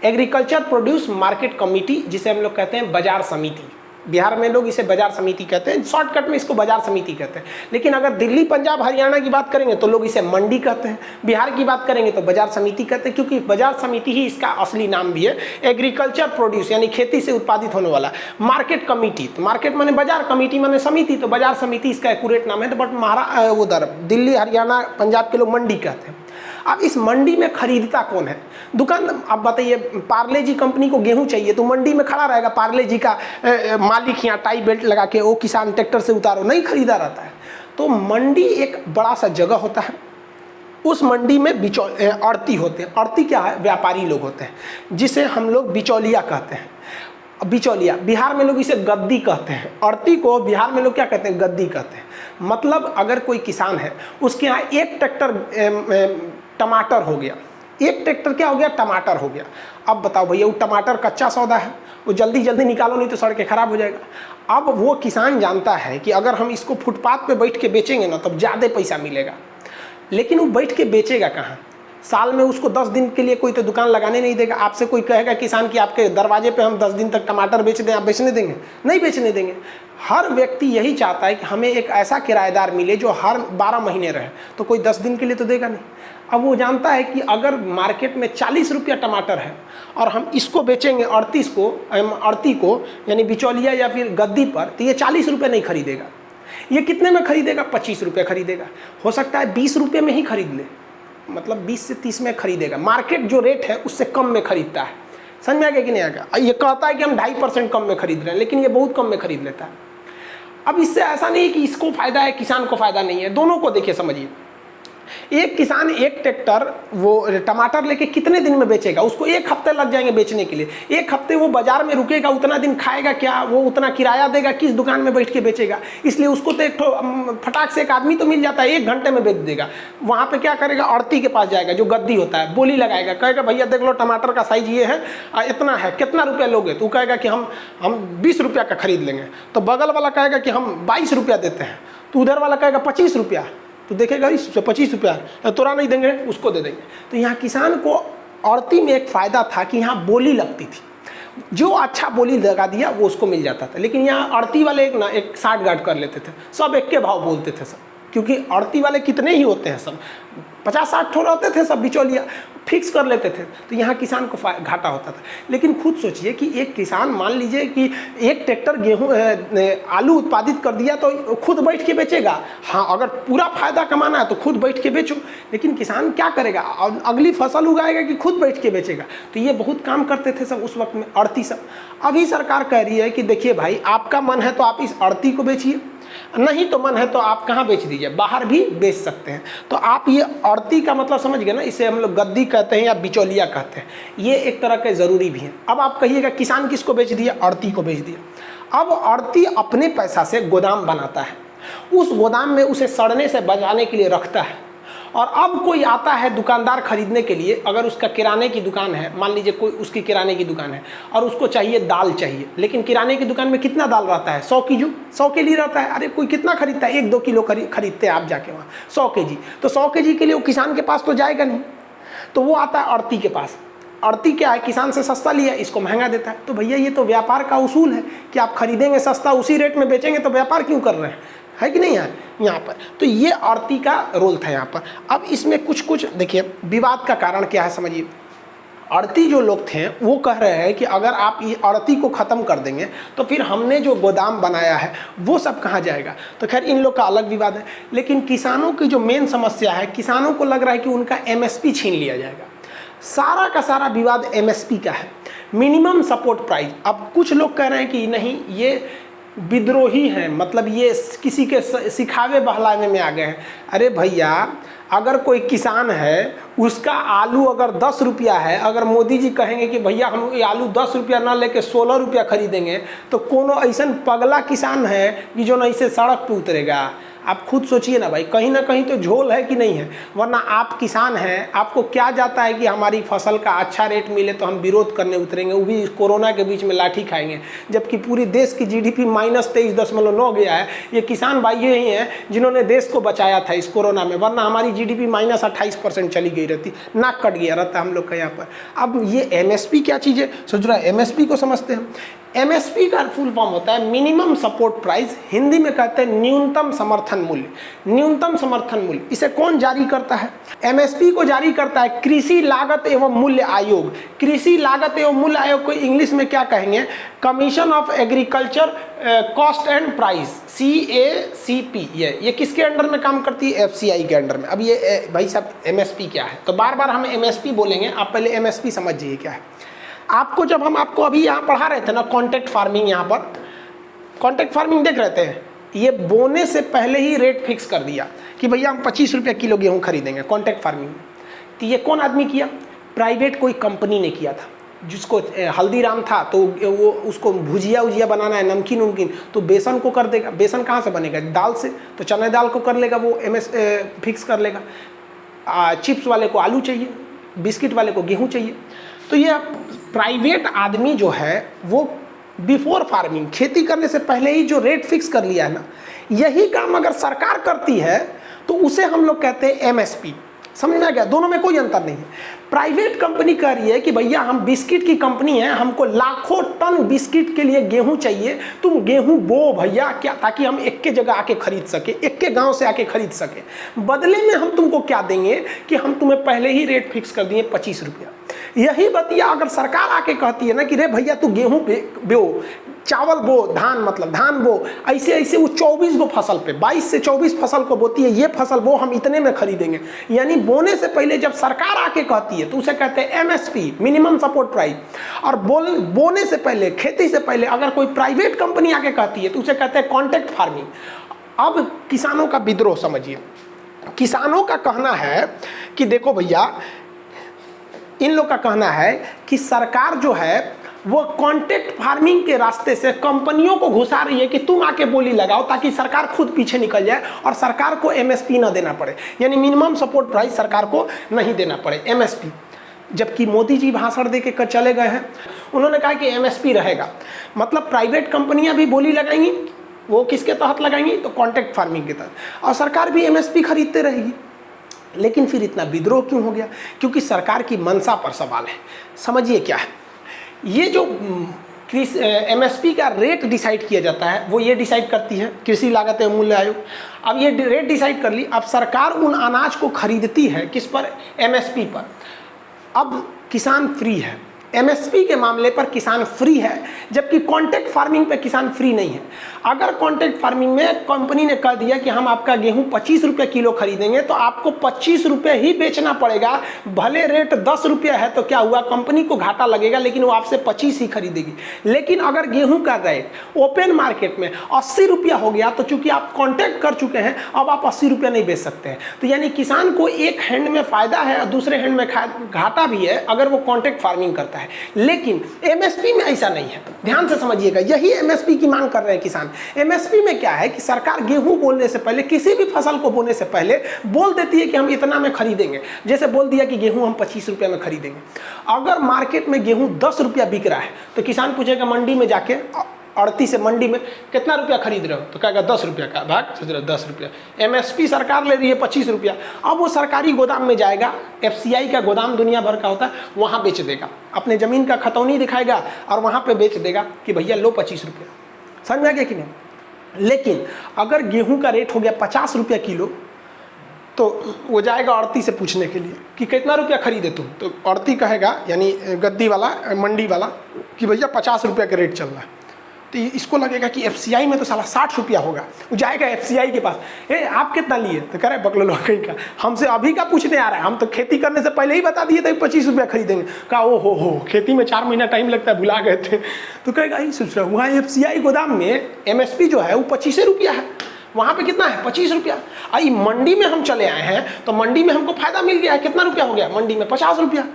agriculture produce market committee, जिसे हम लोग कहते हैं बाजार समिति। बिहार में लोग इसे बाजार समिति कहते हैं, शॉर्टकट में इसको बाजार समिति कहते हैं। लेकिन अगर दिल्ली, पंजाब, हरियाणा की बात करेंगे तो लोग इसे मंडी कहते हैं, बिहार की बात करेंगे तो बाजार समिति कहते हैं, क्योंकि बाजार समिति ही इसका असली नाम भी है। एग्रीकल्चर प्रोड्यूस यानी खेती से उत्पादित होने वाला, मार्केट कमेटी, तो मार्केट माने बाजार, कमेटी माने समिति, तो बाजार समिति इसका एक्यूरेट नाम है। तो बट उधर दिल्ली, हरियाणा, पंजाब के लोग मंडी कहते हैं। अब इस मंडी में खरीदता कौन है? दुकान। अब बताइए, पार्ले जी कंपनी को गेहूं चाहिए तो मंडी में खड़ा रहेगा पार्ले जी का मालिक, यहाँ टाई बेल्ट लगा के, वो किसान ट्रैक्टर से उतारो, नहीं खरीदा रहता है। तो मंडी एक बड़ा सा जगह होता है, उस मंडी में आड़ती होते हैं। आड़ती क्या है? व्यापारी लोग होते हैं, जिसे हम लोग बिचौलिया कहते हैं। बिचौलिया, बिहार में लोग इसे गद्दी कहते हैं। आड़ती को बिहार में लोग क्या कहते हैं? गद्दी कहते हैं। मतलब अगर कोई किसान है, उसके यहाँ एक ट्रैक्टर टमाटर हो गया, एक ट्रैक्टर क्या हो गया? टमाटर हो गया। अब बताओ भैया, वो टमाटर कच्चा सौदा है, वो जल्दी जल्दी निकालो नहीं तो सड़ के खराब हो जाएगा। अब वो किसान जानता है कि अगर हम इसको फुटपाथ पे बैठ के बेचेंगे ना तब ज़्यादा पैसा मिलेगा, लेकिन वो बैठ के बेचेगा कहाँ? साल में उसको 10 दिन के लिए कोई तो दुकान लगाने नहीं देगा। आपसे कोई कहेगा किसान कि आपके दरवाजे पे हम 10 दिन तक टमाटर बेच दें, आप बेचने देंगे? नहीं बेचने देंगे। हर व्यक्ति यही चाहता है कि हमें एक ऐसा किराएदार मिले जो हर 12 महीने रहे, तो कोई 10 दिन के लिए तो देगा नहीं। अब वो जानता है कि अगर मार्केट में 40 रुपया टमाटर है और हम इसको बेचेंगे 38 को यानी बिचौलिया या फिर गद्दी पर, तो ये 40 रुपये नहीं खरीदेगा। ये कितने में खरीदेगा? 25 रुपये खरीदेगा। हो सकता है 20 रुपये में ही खरीद ले, मतलब 20 से 30 में खरीदेगा। मार्केट जो रेट है उससे कम में खरीदता है। समझ में आ गया कि नहीं आ गया? ये कहता है कि हम 2.5% कम में खरीद रहे हैं, लेकिन ये बहुत कम में खरीद लेता है। अब इससे ऐसा नहीं है कि इसको फायदा है किसान को फायदा नहीं है, दोनों को देखिए, समझिए। एक किसान एक ट्रैक्टर वो टमाटर लेके कितने दिन में बेचेगा? उसको 1 हफ्ते लग जाएंगे बेचने के लिए। 1 हफ्ते वो बाजार में रुकेगा, उतना दिन खाएगा क्या? वो उतना किराया देगा, किस दुकान में बैठ के बेचेगा? इसलिए उसको तो एक फटाक से एक आदमी तो मिल जाता है, 1 घंटे में बेच देगा। वहाँ पे क्या करेगा? आड़ती के पास जाएगा जो गद्दी होता है, बोली लगाएगा, कहेगा भैया देख लो टमाटर का साइज ये है, इतना है, कितना रुपया लोगे? तो कहेगा कि हम 20 रुपया का खरीद लेंगे। तो बगल वाला कहेगा कि हम 22 रुपया देते हैं, तो उधर वाला कहेगा 25 रुपया। तो देखेगा इस 25 रुपया तोरा नहीं देंगे, उसको दे देंगे। तो यहाँ किसान को आड़ती में एक फ़ायदा था कि यहाँ बोली लगती थी। जो अच्छा बोली लगा दिया वो उसको मिल जाता था। लेकिन यहाँ आड़ती वाले एक साठ गांठ कर लेते थे, सब एक के भाव बोलते थे सब, क्योंकि आड़ती वाले कितने ही होते हैं, सब 50-60 थोड़ा होते थे, सब बिचौलिया फिक्स कर लेते थे, तो यहाँ किसान को घाटा होता था। लेकिन खुद सोचिए कि एक किसान, मान लीजिए कि एक ट्रैक्टर गेहूँ आलू उत्पादित कर दिया तो खुद बैठ के बेचेगा। हाँ, अगर पूरा फायदा कमाना है तो खुद बैठ के बेचो, लेकिन किसान क्या करेगा, अगली फसल उगाएगा कि खुद बैठ के बेचेगा। तो ये बहुत काम करते थे सब उस वक्त में, आड़ती सब। अभी सरकार कह रही है कि देखिए भाई, आपका मन है तो आप इस आड़ती को बेचिए, नहीं तो मन है तो आप कहाँ बेच दीजिए, बाहर भी बेच सकते हैं। तो आप ये आड़ती का मतलब समझ गए ना, इसे हम लोग गद्दी कहते हैं या बिचौलिया कहते हैं, ये एक तरह के ज़रूरी भी है। अब आप कहिएगा किसान किसको बेच दिया, आड़ती को बेच दिया। अब आड़ती अपने पैसा से गोदाम बनाता है, उस गोदाम में उसे सड़ने से बचाने के लिए रखता है। और अब कोई आता है दुकानदार खरीदने के लिए, अगर उसका किराने की दुकान है, मान लीजिए कोई उसकी किराने की दुकान है और उसको चाहिए दाल चाहिए, लेकिन किराने की दुकान में कितना दाल रहता है, 100 kg, 100 के लिए रहता है। अरे कोई कितना खरीदता है, 1-2 किलो खरीदते हैं आप जाके वहाँ, 100 kg, तो 100 kg के लिए वो किसान के पास तो जाएगा नहीं, तो वो आता है आड़ती के पास। आड़ती क्या है, किसान से सस्ता लिया, इसको महंगा देता है। तो भैया ये तो व्यापार का उसूल है कि आप खरीदेंगे सस्ता, उसी रेट में बेचेंगे, तो व्यापार क्यों कर रहे हैं, है कि नहीं है यहाँ पर। तो ये आड़ती का रोल था यहाँ पर। अब इसमें कुछ देखिए विवाद का कारण क्या है, समझिए। आड़ती जो लोग थे वो कह रहे हैं कि अगर आप ये आड़ती को ख़त्म कर देंगे तो फिर हमने जो गोदाम बनाया है वो सब कहाँ जाएगा। तो खैर इन लोग का अलग विवाद है। लेकिन किसानों की जो मेन समस्या है, किसानों को लग रहा है कि उनका MSP छीन लिया जाएगा। सारा का सारा विवाद MSP का है, मिनिमम सपोर्ट प्राइस। अब कुछ लोग कह रहे हैं कि नहीं, ये विद्रोही हैं, मतलब ये किसी के सिखावे बहलाने में आ गए हैं। अरे भैया, अगर कोई किसान है, उसका आलू अगर 10 रुपया है, अगर मोदी जी कहेंगे कि भैया हम ये आलू 10 रुपया ना लेके 16 रुपया खरीदेंगे, तो कोनो ऐसा पगला किसान है कि जो नहीं से सड़क पे उतरेगा। आप खुद सोचिए ना भाई, कहीं ना कहीं तो झोल है कि नहीं है। वरना आप किसान हैं, आपको क्या जाता है कि हमारी फसल का अच्छा रेट मिले तो हम विरोध करने उतरेंगे, वो भी कोरोना के बीच में लाठी खाएंगे, जबकि पूरी देश की GDP -23.9 गया है। ये किसान भाई ही हैं जिन्होंने देश को बचाया था इस कोरोना में, वरना हमारी GDP -28% चली गई रहती, नाक कट गया रहता हम लोग का यहाँ पर। अब ये MSP क्या चीज़ है, सोच रहा है। MSP को समझते हैं। MSP का फुल फॉर्म होता है मिनिमम सपोर्ट प्राइस, हिंदी में कहते हैं न्यूनतम समर्थन मूल्य। न्यूनतम समर्थन मूल्य इसे कौन जारी करता है? MSP को जारी करता है कृषि लागत एवं मूल्य आयोग। कृषि लागत एवं मूल्य आयोग को इंग्लिश में क्या कहेंगे? Commission of agriculture cost and price, CACP। ये किसके अंडर में काम करती है? FCI के अंडर में। अब ये भाई साहब MSP क्या है, तो बार बार हम MSP बोलेंगे, आप पहले MSP समझिए क्या है। आपको जब हम आपको अभी यहाँ पढ़ा रहे थे ना कॉन्ट्रैक्ट फार्मिंग, यहाँ पर कॉन्ट्रैक्ट फार्मिंग देख रहे थे, ये बोने से पहले ही रेट फिक्स कर दिया कि भैया हम 25 रुपये किलो गेहूँ खरीदेंगे कॉन्ट्रैक्ट फार्मिंग में। तो ये कौन आदमी किया? प्राइवेट कोई कंपनी ने किया था, जिसको हल्दीराम था तो वो उसको भुजिया उजिया बनाना है, नमकीन उमकीन, तो बेसन को कर देगा। बेसन कहाँ से बनेगा? दाल से, तो चने दाल को कर लेगा वो फिक्स कर लेगा। चिप्स वाले को आलू चाहिए, बिस्किट वाले को गेहूँ चाहिए। तो ये प्राइवेट आदमी जो है वो बिफोर फार्मिंग, खेती करने से पहले ही जो रेट फिक्स कर लिया है ना, यही काम अगर सरकार करती है तो उसे हम लोग कहते हैं MSP। समझ में आ गया? दोनों में कोई अंतर नहीं है। प्राइवेट कंपनी कह रही है कि भैया हम बिस्किट की कंपनी है, हमको लाखों टन बिस्किट के लिए गेहूं चाहिए, तुम गेहूं बो भैया, क्या, ताकि हम एक के जगह आके खरीद सके, एक के गांव से आके खरीद सके। बदले में हम तुमको क्या देंगे कि हम तुम्हें पहले ही रेट फिक्स कर दिए 25 रुपया। यही बतिया अगर सरकार आके कहती है ना कि रे भैया तू गेहूं बो, चावल बो, धान मतलब धान बो, ऐसे ऐसे वो 24 गो फसल पे 22 से 24 फसल को बोती है, ये फसल बो, हम इतने में खरीदेंगे। यानी बोने से पहले जब सरकार आके कहती है तो उसे कहते हैं MSP, मिनिमम सपोर्ट प्राइस। और बोने से पहले, खेती से पहले अगर कोई प्राइवेट कंपनी आके कहती है तो उसे कहते हैं कॉन्ट्रैक्ट फार्मिंग। अब किसानों का विद्रोह समझिए। किसानों का कहना है कि देखो भैया, इन लोग का कहना है कि सरकार जो है वो कॉन्ट्रैक्ट फार्मिंग के रास्ते से कंपनियों को घुसा रही है कि तुम आके बोली लगाओ, ताकि सरकार खुद पीछे निकल जाए और सरकार को MSP ना देना पड़े, यानी मिनिमम सपोर्ट प्राइस सरकार को नहीं देना पड़े, MSP। जबकि मोदी जी भाषण दे के चले गए हैं, उन्होंने कहा कि MSP रहेगा, मतलब प्राइवेट कंपनियां भी बोली लगाएंगी, वो किसके तहत लगाएंगी? तो कॉन्ट्रैक्ट फार्मिंग के तहत, और सरकार भी MSP खरीदते रहेगी। लेकिन फिर इतना विद्रोह क्यों हो गया? क्योंकि सरकार की मंशा पर सवाल है। समझिए क्या है ये जो MSP का रेट डिसाइड किया जाता है वो ये डिसाइड करती है कृषि लागत एवं मूल्य आयोग। अब ये रेट डिसाइड कर ली, अब सरकार उन अनाज को खरीदती है किस पर, MSP पर। अब किसान फ्री है, MSP के मामले पर किसान फ्री है, जबकि कॉन्ट्रैक्ट फार्मिंग पे किसान फ्री नहीं है। अगर कॉन्ट्रैक्ट फार्मिंग में कंपनी ने कह दिया कि हम आपका गेहूं 25 रुपये किलो खरीदेंगे तो आपको 25 रुपये ही बेचना पड़ेगा, भले रेट 10 रुपये है तो क्या हुआ, कंपनी को घाटा लगेगा लेकिन वो आपसे 25 ही खरीदेगी। लेकिन अगर गेहूं का रेट ओपन मार्केट में 80 रुपया हो गया तो चूंकि आप कॉन्ट्रैक्ट कर चुके हैं अब आप 80 रुपये नहीं बेच सकते हैं। तो यानी किसान को एक हैंड में फायदा है और दूसरे हैंड में घाटा भी है अगर वो कॉन्ट्रैक्ट फार्मिंग करता है। लेकिन MSP में ऐसा नहीं है, ध्यान से समझिएगा, यही MSP की मांग कर रहे हैं किसान। MSP में क्या है कि सरकार गेहूं बोलने से पहले, किसी भी फसल को बोने से पहले बोल देती है कि हम इतना में खरीदेंगे। जैसे बोल दिया कि गेहूं हम 25 रुपये में खरीदेंगे। अगर मार्केट में गेहूं 10 रुपया बिक रहा है तो किसान पूछेगा मंडी में जाके, अड़ती से मंडी में कितना रुपया खरीद रहे हो, तो कहेगा 10 रुपया का। भाग सोच रहे 10 रुपया, MSP सरकार ले रही है 25 रुपया। अब वो सरकारी गोदाम में जाएगा, FCI का गोदाम दुनिया भर का होता है, वहाँ बेच देगा, अपने ज़मीन का खतौनी दिखाएगा और वहाँ पे बेच देगा कि भैया लो 25 रुपया। समझ में आ गया कि नहीं। लेकिन अगर गेहूं का रेट हो गया 50 रुपया किलो तो वो जाएगा अड़ती से पूछने के लिए कि कितना रुपया खरीदे तुम, तो अड़ती कहेगा यानी गद्दी वाला, मंडी वाला, कि भैया 50 रुपया का रेट चल रहा है। तो इसको लगेगा कि FCI में तो साला 60 रुपया होगा। वो जाएगा FCI के पास, आप कितना लिए, तो कह रहे बकलो कहीं का, हमसे अभी का पूछने आ रहा है, हम तो खेती करने से पहले ही बता दिए थे 25 रुपया खरीदेंगे। कहा ओ हो खेती में 4 महीना टाइम लगता है, भुला गए थे। तो कहेगा यही सोच रहा हूँ, वहाँ FCI गोदाम में MSP जो है वो 25 रुपया है, वहाँ पे कितना है 25 रुपया। आई मंडी में हम चले आए हैं तो मंडी में हमको फायदा मिल गया है, कितना रुपया हो गया मंडी में 50 रुपया।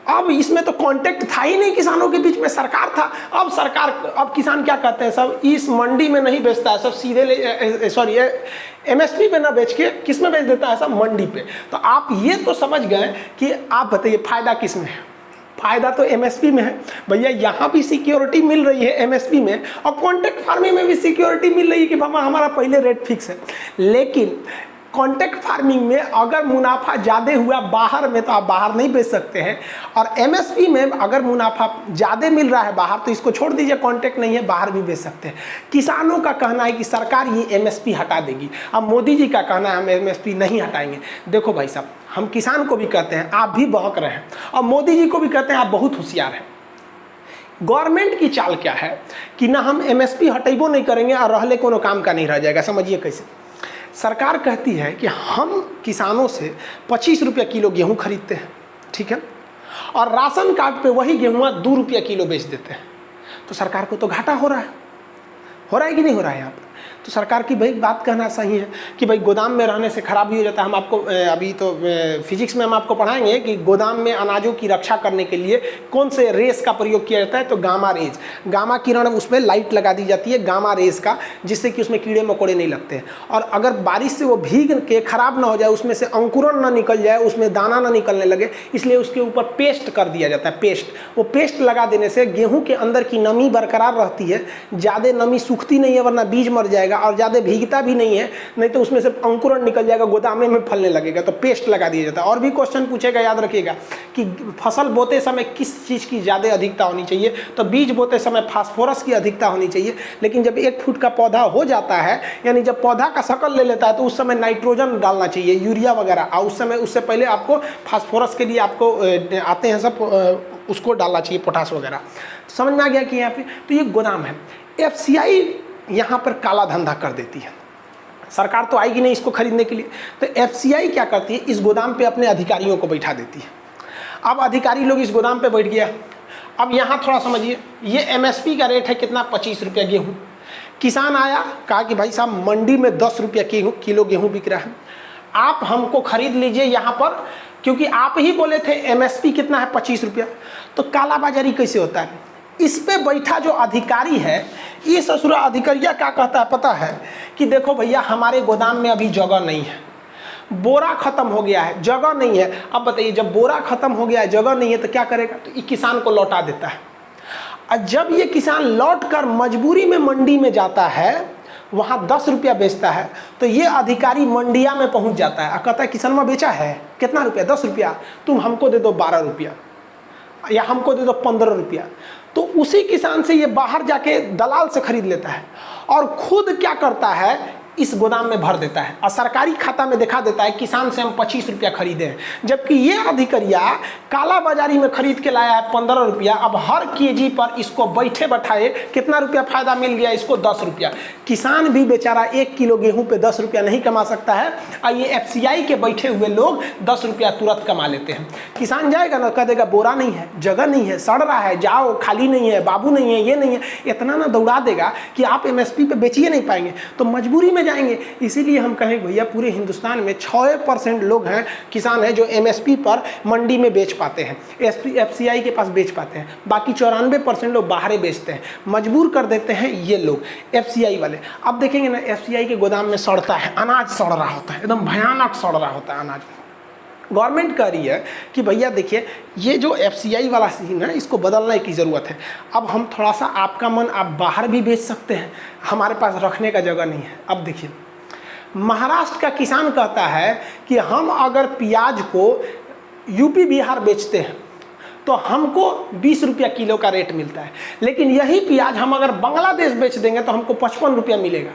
अब इसमें तो कांटेक्ट था ही नहीं किसानों के बीच में, सरकार था। अब किसान क्या कहते हैं, सब इस मंडी में नहीं बेचता है, सब सीधे सॉरी MSP पे ना बेच के किस में बेच देता है, सब मंडी पे। तो आप ये तो समझ गए कि आप बताइए फायदा किस में है, फायदा तो MSP में है। भैया यहाँ भी सिक्योरिटी मिल रही है MSP में, और कॉन्ट्रैक्ट फार्मिंग में भी सिक्योरिटी मिल रही है कि मामा हमारा पहले रेट फिक्स है। लेकिन कॉन्ट्रैक्ट फार्मिंग में अगर मुनाफा ज़्यादा हुआ बाहर में तो आप बाहर नहीं बेच सकते हैं, और MSP में अगर मुनाफा ज़्यादा मिल रहा है बाहर तो इसको छोड़ दीजिए, कॉन्ट्रैक्ट नहीं है, बाहर भी बेच सकते हैं। किसानों का कहना है कि सरकार ये MSP हटा देगी। अब मोदी जी का कहना है हम MSP नहीं हटाएंगे। देखो भाई साहब, हम किसान को भी कहते हैं आप भी बहक रहे हैं, और मोदी जी को भी कहते हैं आप बहुत होशियार हैं। गवर्नमेंट की चाल क्या है कि ना हम MSP हटेबो नहीं करेंगे और रहले कोनो काम का नहीं रह जाएगा। समझिए कैसे, सरकार कहती है कि हम किसानों से 25 रुपया किलो गेहूं खरीदते हैं, ठीक है, और राशन कार्ड पे वही गेहूं 2 रुपया किलो बेच देते हैं, तो सरकार को तो घाटा हो रहा है कि नहीं हो रहा है यहाँ पर। तो सरकार की भाई बात कहना सही है कि भाई गोदाम में रहने से खराबी हो जाता है। हम आपको अभी तो फिजिक्स में हम आपको पढ़ाएंगे कि गोदाम में अनाजों की रक्षा करने के लिए कौन से रेस का प्रयोग किया जाता है, तो गामा रेज, गामा किरण, उसमें लाइट लगा दी जाती है गामा रेज का, जिससे कि उसमें कीड़े मकोड़े नहीं लगते हैं। और अगर बारिश से वो भीग के खराब ना हो जाए, उसमें से अंकुरन ना निकल जाए, उसमें दाना ना निकलने लगे, इसलिए उसके ऊपर पेस्ट कर दिया जाता है, पेस्ट। वो पेस्ट लगा देने से गेहूँ के अंदर की नमी बरकरार रहती है, ज़्यादा नमी सूखती नहीं है वरना बीज मर जाएगा, और ज़्यादा भीगता भी नहीं है, नहीं तो उसमें से अंकुरन निकल जाएगा, गोदामे में फलने लगेगा। तो पेस्ट लगा दिया जाता है। और भी क्वेश्चन पूछेगा, याद रखिएगा कि फसल बोते समय किस चीज़ की ज़्यादा अधिकता होनी चाहिए, तो बीज बोते समय फास्फोरस की अधिकता होनी चाहिए। लेकिन जब 1 फुट का पौधा हो जाता है, यानी जब पौधा का शकल ले लेता है, तो उस समय नाइट्रोजन डालना चाहिए, यूरिया वगैरह, और उस समय उससे पहले आपको फास्फोरस के लिए आपको आते हैं सब, उसको डालना चाहिए, पोटास वगैरह। समझ में आ गया कि यहाँ पे तो ये गोदाम है। FCI यहाँ पर काला धंधा कर देती है, सरकार तो आएगी नहीं इसको खरीदने के लिए, तो FCI क्या करती है, इस गोदाम पे अपने अधिकारियों को बैठा देती है। अब अधिकारी लोग इस गोदाम पे बैठ गया। अब यहाँ थोड़ा समझिए, ये MSP का रेट है कितना, 25 रुपया गेहूँ। किसान आया, कहा कि भाई साहब मंडी में 10 रुपया किलो गेहूँ बिक रहा है, आप हमको खरीद लीजिए यहाँ पर, क्योंकि आप ही बोले थे MSP कितना है 25 रुपया। तो कालाबाजारी कैसे होता है, इस पे बैठा जो अधिकारी है, ये ससुरा अधिकारिया क्या कहता है पता है, कि देखो भैया हमारे गोदाम में अभी जगह नहीं है, बोरा खत्म हो गया है, जगह नहीं है। अब बताइए, जब बोरा खत्म हो गया है, जगह नहीं है, तो क्या करेगा, तो ये किसान को लौटा देता है। और जब ये किसान लौट कर मजबूरी में मंडी में जाता है, वहाँ 10 रुपया बेचता है, तो ये अधिकारी मंडिया में पहुँच जाता है और कहता है किसान में बेचा है कितना रुपया, 10 रुपया, तुम हमको दे दो 12 रुपया। या हमको दे दो 15 रुपया, तो उसी किसान से ये बाहर जाके दलाल से खरीद लेता है और खुद क्या करता है, इस गोदाम में भर देता है और सरकारी खाता में दिखा देता है किसान से हम 25 रुपया खरीदे हैं, जबकि ये अधिकारिया काला बाजारी में खरीद के लाया है 15 रुपया। अब हर केजी पर इसको बैठे बैठाए कितना रुपया फायदा मिल गया इसको, 10 रुपया। किसान भी बेचारा 1 किलो गेहूं पे 10 रुपया नहीं कमा सकता है और ये FCI के बैठे हुए लोग 10 रुपया तुरंत कमा लेते हैं। किसान जाएगा ना, कह देगा बोरा नहीं है, जगह नहीं है, सड़ रहा है, जाओ, खाली नहीं है, बाबू नहीं है, ये नहीं है, इतना ना दौड़ा देगा कि आप MSP पे बेचिए नहीं पाएंगे, तो मजबूरी में जाएंगे। इसीलिए हम कहें भैया पूरे हिंदुस्तान में 6% लोग हैं, किसान हैं जो MSP पर मंडी में बेच पाते हैं, FCI के पास बेच पाते हैं, बाकी 94% लोग बाहर बेचते हैं, मजबूर कर देते हैं ये लोग FCI वाले। अब देखेंगे ना FCI के गोदाम में सड़ता है, अनाज सड़ रहा होता है, एकदम भयानक सड़ रहा होता है अनाज। गवर्नमेंट कह रही है कि भैया देखिए ये जो FCI वाला सीन है इसको बदलने की ज़रूरत है। अब हम थोड़ा सा, आपका मन आप बाहर भी बेच सकते हैं, हमारे पास रखने का जगह नहीं है। अब देखिए महाराष्ट्र का किसान कहता है कि हम अगर प्याज को यूपी बिहार बेचते हैं तो हमको 20 रुपया किलो का रेट मिलता है, लेकिन यही प्याज हम अगर बांग्लादेश बेच देंगे तो हमको 55 रुपया मिलेगा।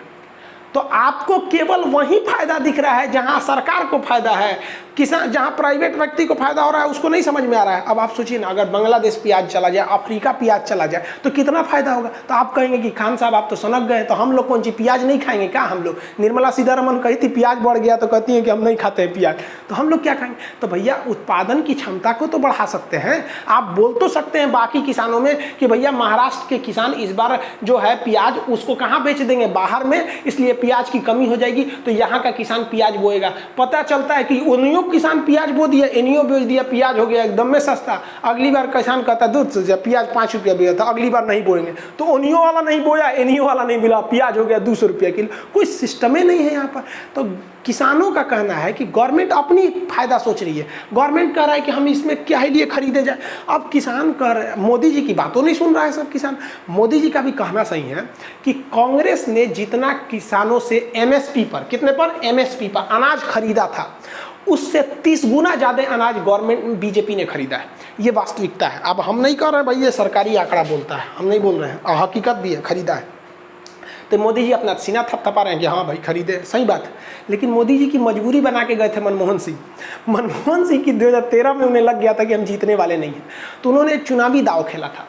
तो आपको केवल वही फायदा दिख रहा है जहां सरकार को फायदा है, किसान जहां प्राइवेट व्यक्ति को फायदा हो रहा है उसको नहीं समझ में आ रहा है। अब आप सोचिए ना, अगर बांग्लादेश प्याज चला जाए, अफ्रीका प्याज चला जाए तो कितना फायदा होगा। तो आप कहेंगे कि खान साहब आप तो सनक गए, तो हम लोग कौन सी प्याज नहीं खाएंगे क्या? हम लोग, निर्मला सीतारमन कही थी प्याज बढ़ गया तो कहती हैं कि हम नहीं खाते हैं प्याज, तो हम लोग क्या खाएंगे? तो भैया उत्पादन की क्षमता को तो बढ़ा सकते हैं। आप बोल तो सकते हैं बाकी किसानों में कि भैया महाराष्ट्र के किसान इस बार जो है प्याज उसको कहाँ बेच देंगे, बाहर में, इसलिए प्याज की कमी हो जाएगी, तो यहाँ का किसान प्याज बोएगा। पता चलता है कि उन्हीं किसान प्याज बो दिया, इन्हीं बेच दिया, प्याज हो गया एकदम में सस्ता। अगली बार किसान कहता है दूध से प्याज 5 रुपया बिका था, अगली बार नहीं बोएंगे, तो उन्हीं वाला नहीं बोया, इन्हीं वाला नहीं मिला, प्याज हो गया 200 रुपया किलो। कोई सिस्टम ही नहीं है यहाँ पर। तो किसानों का कहना है कि गवर्नमेंट अपनी फायदा सोच रही है, गवर्नमेंट कह रहा है कि हम इसमें क्या ही लिए खरीदे जाए। अब किसान कह रहे, मोदी जी की बातों नहीं सुन रहा है सब किसान। मोदी जी का भी कहना सही है कि कांग्रेस ने जितना किसानों से MSP पर, कितने पर, MSP पर अनाज खरीदा था, उससे 30 गुना ज़्यादा अनाज गवर्नमेंट BJP ने खरीदा है। ये वास्तविकता है। अब हम नहीं कह रहे भाई ये सरकारी आंकड़ा बोलता है, हम नहीं बोल रहे हैं, हकीकत भी है, खरीदा है। तो मोदी जी अपना सीना थपथपा रहे हैं कि हाँ भाई खरीदे, सही बात है। लेकिन मोदी जी की मजबूरी बना के गए थे मनमोहन सिंह। मनमोहन सिंह की 2013 में उन्हें लग गया था कि हम जीतने वाले नहीं हैं, तो उन्होंने एक चुनावी दाव खेला था,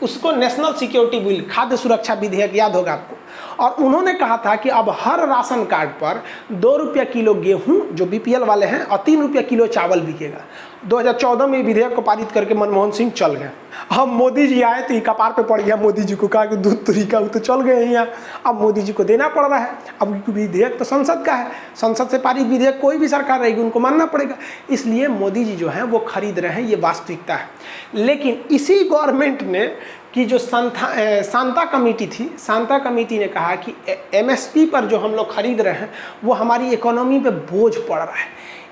उसको नेशनल सिक्योरिटी बिल, खाद्य सुरक्षा विधेयक, याद होगा आपको। और उन्होंने कहा था कि अब हर राशन कार्ड पर 2 रुपया किलो गेहूं जो BPL वाले हैं और 3 रुपया किलो चावल बिकेगा। 2014 में विधेयक को पारित करके मनमोहन सिंह चल गए। अब मोदी जी आए तो कपार पे पड़ गया मोदी जी को, कहा कि दूध तुरी का, वो तो चल गए यहाँ, अब मोदी जी को देना पड़ रहा है। अब विधेयक तो संसद का है, संसद से पारित विधेयक कोई भी सरकार रहेगी उनको मानना पड़ेगा, इसलिए मोदी जी जो है वो खरीद रहे हैं, ये वास्तविकता है। लेकिन इसी गवर्नमेंट ने कि जो शांता कमेटी थी, शांता कमेटी ने कहा कि MSP पर जो हम लोग खरीद रहे हैं वो हमारी इकोनॉमी पे बोझ पड़ रहा है,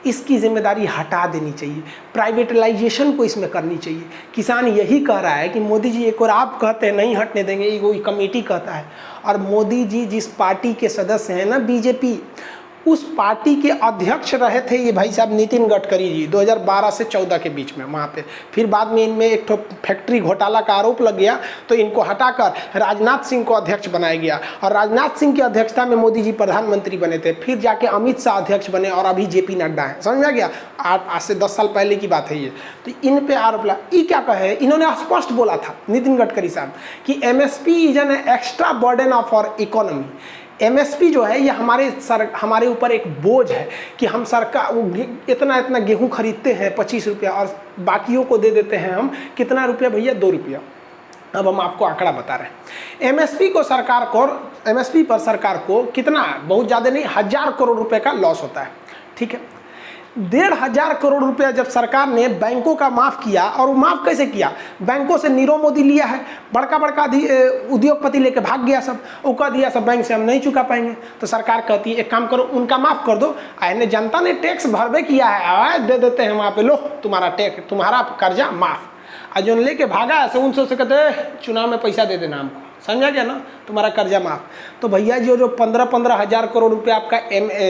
इसकी जिम्मेदारी हटा देनी चाहिए, प्राइवेटलाइजेशन को इसमें करनी चाहिए। किसान यही कह रहा है कि मोदी जी, एक और आप कहते हैं नहीं हटने देंगे, ये कोई कमेटी कहता है। और मोदी जी जिस पार्टी के सदस्य हैं ना, BJP, उस पार्टी के अध्यक्ष रहे थे ये भाई साहब नितिन गडकरी जी 2012 से 14 के बीच में वहाँ पे। फिर बाद में इनमें एक तो फैक्ट्री घोटाला का आरोप लग गया, तो इनको हटाकर राजनाथ सिंह को अध्यक्ष बनाया गया, और राजनाथ सिंह की अध्यक्षता में मोदी जी प्रधानमंत्री बने थे। फिर जाके अमित शाह अध्यक्ष बने और अभी JP नड्डा है, समझ में गया। आज से 10 साल पहले की बात है ये। तो इन पे आरोप लगा, ये क्या कहे, इन्होंने स्पष्ट बोला था नितिन गडकरी साहब कि MSP is an extra burden of our economy. MSP जो है ये हमारे ऊपर एक बोझ है कि हम सरकार इतना गेहूं खरीदते हैं 25 रुपया और बाकियों को दे देते हैं हम कितना रुपया भैया, 2 रुपया। अब हम आपको आंकड़ा बता रहे हैं। MSP पर सरकार को कितना, बहुत ज़्यादा नहीं, 1000 करोड़ रुपए का लॉस होता है, ठीक है। 1500 करोड़ रुपया जब सरकार ने बैंकों का माफ़ किया, और वो माफ़ कैसे किया, बैंकों से नीरव मोदी लिया है, बड़का उद्योगपति लेके भाग गया सब, वो कह दिया सब बैंक से हम नहीं चुका पाएंगे। तो सरकार कहती है एक काम करो, उनका माफ़ कर दो, आने जनता ने टैक्स भरबे किया है, दे देते हैं वहाँ पे, लो तुम्हारा टैक्स, तुम्हारा कर्जा माफ़। और जो लेके भागा है उनसे कहते चुनाव में पैसा दे देना हमको, समझा गया ना, तुम्हारा कर्जा माफ। तो भैया जो 15-15 हज़ार करोड़ रुपए आपका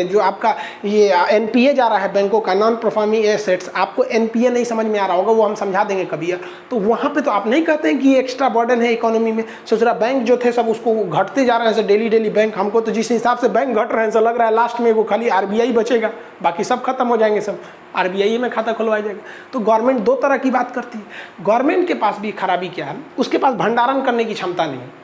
जो आपका ये एनपीए जा रहा है बैंकों का, नॉन परफॉर्मिंग एसेट्स, आपको एनपीए नहीं समझ में आ रहा होगा, वो हम समझा देंगे कभी। तो वहाँ पे तो आप नहीं कहते हैं कि ये एक्स्ट्रा बर्डन है इकोनॉमी में। सोच रहा बैंक जो थे सब उसको घटते जा रहे हैं डेली बैंक। हमको तो जिस हिसाब से बैंक घट रहे हैं, लग रहा है लास्ट में वो खाली आरबीआई बचेगा, बाकी सब खत्म हो जाएंगे, सब आरबीआई में खाता खुलवाया जाएगा। तो गवर्नमेंट दो तरह की बात करती है। गवर्नमेंट के पास भी खराबी क्या है, उसके पास भंडारण करने की क्षमता नहीं है।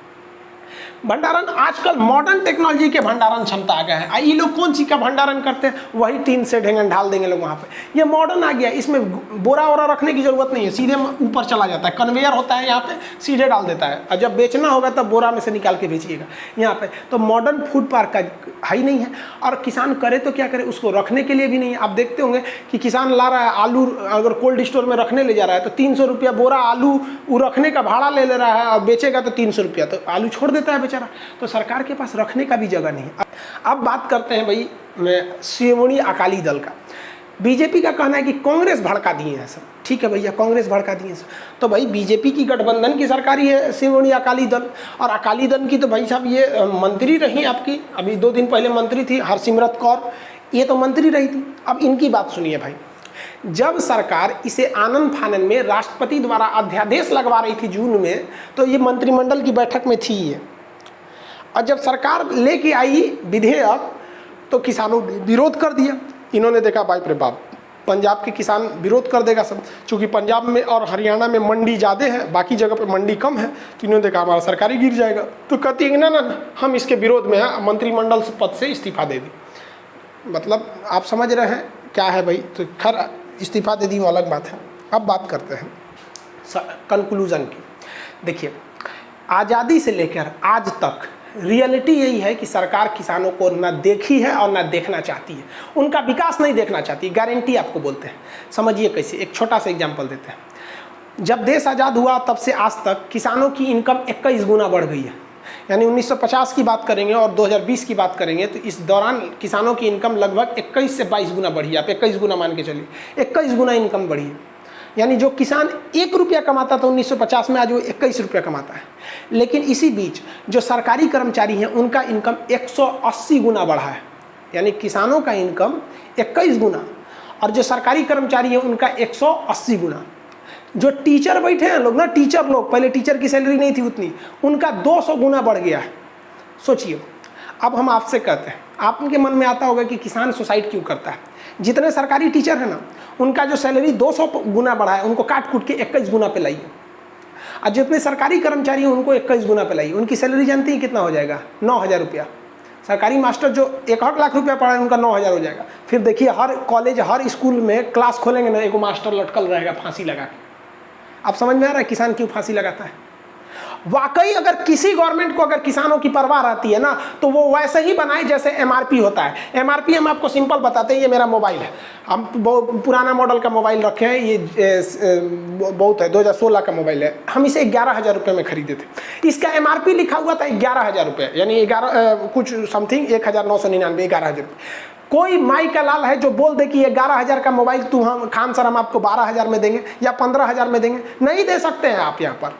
भंडारण आजकल मॉडर्न टेक्नोलॉजी के भंडारण क्षमता आ गया है। ये लोग कौन सी का भंडारण करते हैं, वही टीन से ढेंगन ढाल देंगे लोग वहाँ पे। ये मॉडर्न आ गया, इसमें बोरा वोरा रखने की जरूरत नहीं है, सीधे ऊपर चला जाता है, कन्वेयर होता है यहाँ पे, सीधे डाल देता है, और जब बेचना होगा तब बोरा में से निकाल के बेचिएगा यहाँ पे। तो मॉडर्न फूड पार्क का है ही नहीं है। और किसान करे तो क्या करे, उसको रखने के लिए भी नहीं है। आप देखते होंगे कि किसान ला रहा है आलू, अगर कोल्ड स्टोर में रखने ले जा रहा है तो 300 रुपया बोरा आलू वो रखने का भाड़ा ले रहा है, और बेचेगा तो 300 रुपया, तो आलू छोड़ देता है बेचारा। तो सरकार के पास रखने का भी जगह नहीं है। अब बात करते हैं भाई शिरोमणि अकाली दल का। बीजेपी का कहना है कि कांग्रेस भड़का दिए हैं सब। ठीक है भैया, कांग्रेस भड़का दिए हैं सब। तो भाई बीजेपी की गठबंधन की सरकार ही है शिरोमणि अकाली दल, और अकाली दल की तो भाई साहब ये मंत्री रही आपकी, अभी 2 दिन पहले मंत्री थी हरसिमरत कौर, ये तो मंत्री रही थी। अब इनकी बात सुनिए भाई, जब सरकार इसे आनन फानन में राष्ट्रपति द्वारा अध्यादेश लगवा रही थी जून में, तो ये मंत्रिमंडल की बैठक में थी ये, और जब सरकार लेके आई विधेयक तो किसानों ने विरोध कर दिया। इन्होंने देखा बाप रे बाप, पंजाब के किसान विरोध कर देगा सब, क्योंकि पंजाब में और हरियाणा में मंडी ज़्यादा है, बाकी जगह पे मंडी कम है, तो इन्होंने देखा हमारा सरकारी गिर जाएगा। तो कहती है ना हम इसके विरोध में हैं, मंत्रिमंडल पद से इस्तीफा दे दी। मतलब आप समझ रहे हैं क्या है भाई। तो खैर इस्तीफा दे दी वो अलग बात है। अब बात करते हैं कंक्लूजन की। देखिए, आज़ादी से लेकर आज तक रियलिटी यही है कि सरकार किसानों को ना देखी है और ना देखना चाहती है, उनका विकास नहीं देखना चाहती। गारंटी आपको बोलते हैं, समझिए कैसे। एक छोटा सा एग्जांपल देते हैं। जब देश आज़ाद हुआ तब से आज तक किसानों की इनकम 21 गुना बढ़ गई है। यानी 1950 की बात करेंगे और 2020 की बात करेंगे तो इस दौरान किसानों की इनकम लगभग 21 से 22 गुना बढ़ी है। आप 21 गुना मान के चलिए, 21 गुना इनकम बढ़ी है। यानी जो किसान 1 रुपया कमाता था 1950 में, आज वो 21 रुपया कमाता है। लेकिन इसी बीच जो सरकारी कर्मचारी हैं उनका इनकम 180 गुना बढ़ा है। यानी किसानों का इनकम 21 गुना और जो सरकारी कर्मचारी हैं उनका 180 गुना। जो टीचर बैठे हैं लोग ना, टीचर लोग, पहले टीचर की सैलरी नहीं थी उतनी, उनका 200 गुना बढ़ गया है। सोचिए। अब हम आपसे कहते हैं, आपके मन में आता होगा कि किसान सुसाइड क्यों करता है। जितने सरकारी टीचर हैं ना, उनका जो सैलरी 200 गुना बढ़ा है, उनको काट कूट के 21 गुना पे लाइए। और जितने सरकारी कर्मचारी हैं उनको 21 गुना पे लाइए। उनकी सैलरी जानती है कितना हो जाएगा? 9,000 रुपया। सरकारी मास्टर जो 1 लाख रुपया पढ़ा है उनका 9,000 हो जाएगा। फिर देखिए हर कॉलेज हर स्कूल में क्लास खोलेंगे ना, एक मास्टर लटकल रहेगा फांसी लगा के। आप समझ में आ रहा है किसान क्यों फांसी लगाता है? वाकई अगर किसी गवर्नमेंट को अगर किसानों की परवाह रहती है ना, तो वो वैसे ही बनाए जैसे एमआरपी होता है। एमआरपी हम आपको सिंपल बताते हैं। ये मेरा मोबाइल है, हम बहुत पुराना मॉडल का मोबाइल रखे हैं, ये बहुत है, 2016 का मोबाइल है। हम इसे 11,000 रुपये में खरीदे थे। इसका एमआरपी लिखा हुआ था 11,000 रुपये, यानी 11 कुछ समथिंग 1,999, 11,000 रुपये। कोई माई का लाल है जो बोल दे कि 11,000 का मोबाइल हम खान सर हम आपको 12,000 में देंगे या 15,000 में देंगे? नहीं दे सकते हैं आप। यहाँ पर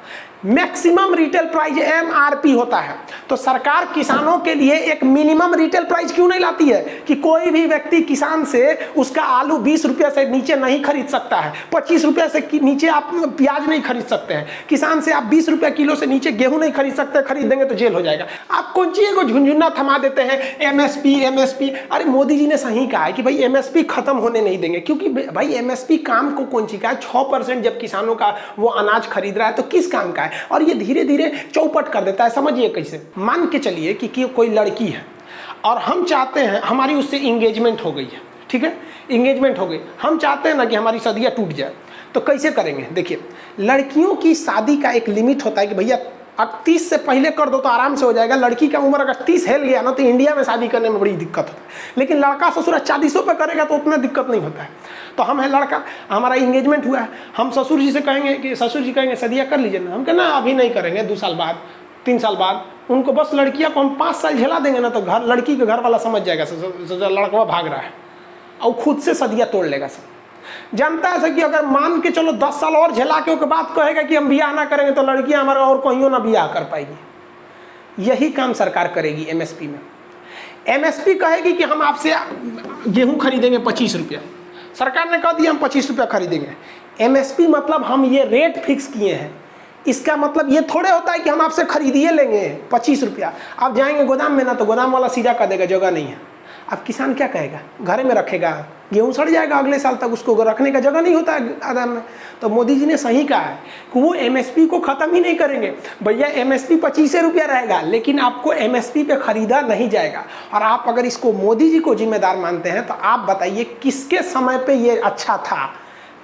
मैक्सिमम रिटेल प्राइस एमआरपी होता है। तो सरकार किसानों के लिए एक मिनिमम रिटेल प्राइस क्यों नहीं लाती है कि कोई भी व्यक्ति किसान से उसका आलू 20 रुपये से नीचे नहीं खरीद सकता है, 25 रुपये से नीचे आप प्याज नहीं खरीद सकते हैं, किसान से आप 20 रुपये किलो से नीचे गेहूं नहीं खरीद सकते, खरीद देंगे तो जेल हो जाएगा। आप कौन चीज़ को झुंझुना थमा देते हैं एमएसपी एमएसपी। अरे मोदी जी ने सही कहा है कि भाई एमएसपी खत्म होने नहीं देंगे, क्योंकि भाई एमएसपी काम को कौन सी का है? 6% जब किसानों का वो अनाज खरीद रहा है तो किस काम का है? और ये धीरे धीरे चौपट कर देता है। समझिए कैसे। मान के चलिए कि कोई लड़की है और हम चाहते हैं, हमारी उससे इंगेजमेंट हो गई है, ठीक है, इंगेजमेंट हो गई, हम चाहते हैं ना कि हमारी शादी टूट जाए, तो कैसे करेंगे? देखिए, लड़कियों की शादी का एक लिमिट होता है कि भैया अब 30 से पहले कर दो तो आराम से हो जाएगा। लड़की का उम्र अगर 30 हिल गया ना तो इंडिया में शादी करने में बड़ी दिक्कत होता है। लेकिन लड़का ससुर 40 पे करेगा तो उतना दिक्कत नहीं होता है। तो हम है लड़का, हमारा इंगेजमेंट हुआ है, हम ससुर जी से कहेंगे कि ससुर जी कहेंगे शादियाँ कर लीजिए ना, हम कहना अभी नहीं करेंगे, 2 साल बाद 3 साल बाद। उनको बस लड़कियाँ को हम 5 साल झेला देंगे ना तो घर लड़की के घर वाला समझ जाएगा लड़का भाग रहा है और खुद से शादियाँ तोड़ लेगा। सब जानता है कि अगर मान के चलो 10 साल और झेला के बाद कहेगा कि हम बियाह ना करेंगे तो लड़कियां हमारा और कहीं ना बियाह कर पाएगी। यही काम सरकार करेगी एमएसपी में। एमएसपी कहेगी कि हम आपसे गेहूं खरीदेंगे 25 रुपया, सरकार ने कह दिया हम 25 रुपया खरीदेंगे। एमएसपी मतलब हम ये रेट फिक्स किए हैं, इसका मतलब ये थोड़े होता है कि हम आपसे खरीदिए लेंगे 25 रुपया। आप जाएंगे गोदाम में ना, तो गोदाम वाला सीधा कह देगा जगह नहीं है। अब किसान क्या कहेगा, घर में रखेगा, गेहूं सड़ जाएगा अगले साल तक, उसको रखने का जगह नहीं होता है गोदाम में। तो मोदी जी ने सही कहा है कि वो एमएसपी को ख़त्म ही नहीं करेंगे। भैया एमएसपी 25 रुपया रहेगा, लेकिन आपको एमएसपी पे खरीदा नहीं जाएगा। और आप अगर इसको मोदी जी को जिम्मेदार मानते हैं तो आप बताइए किसके समय पे ये अच्छा था।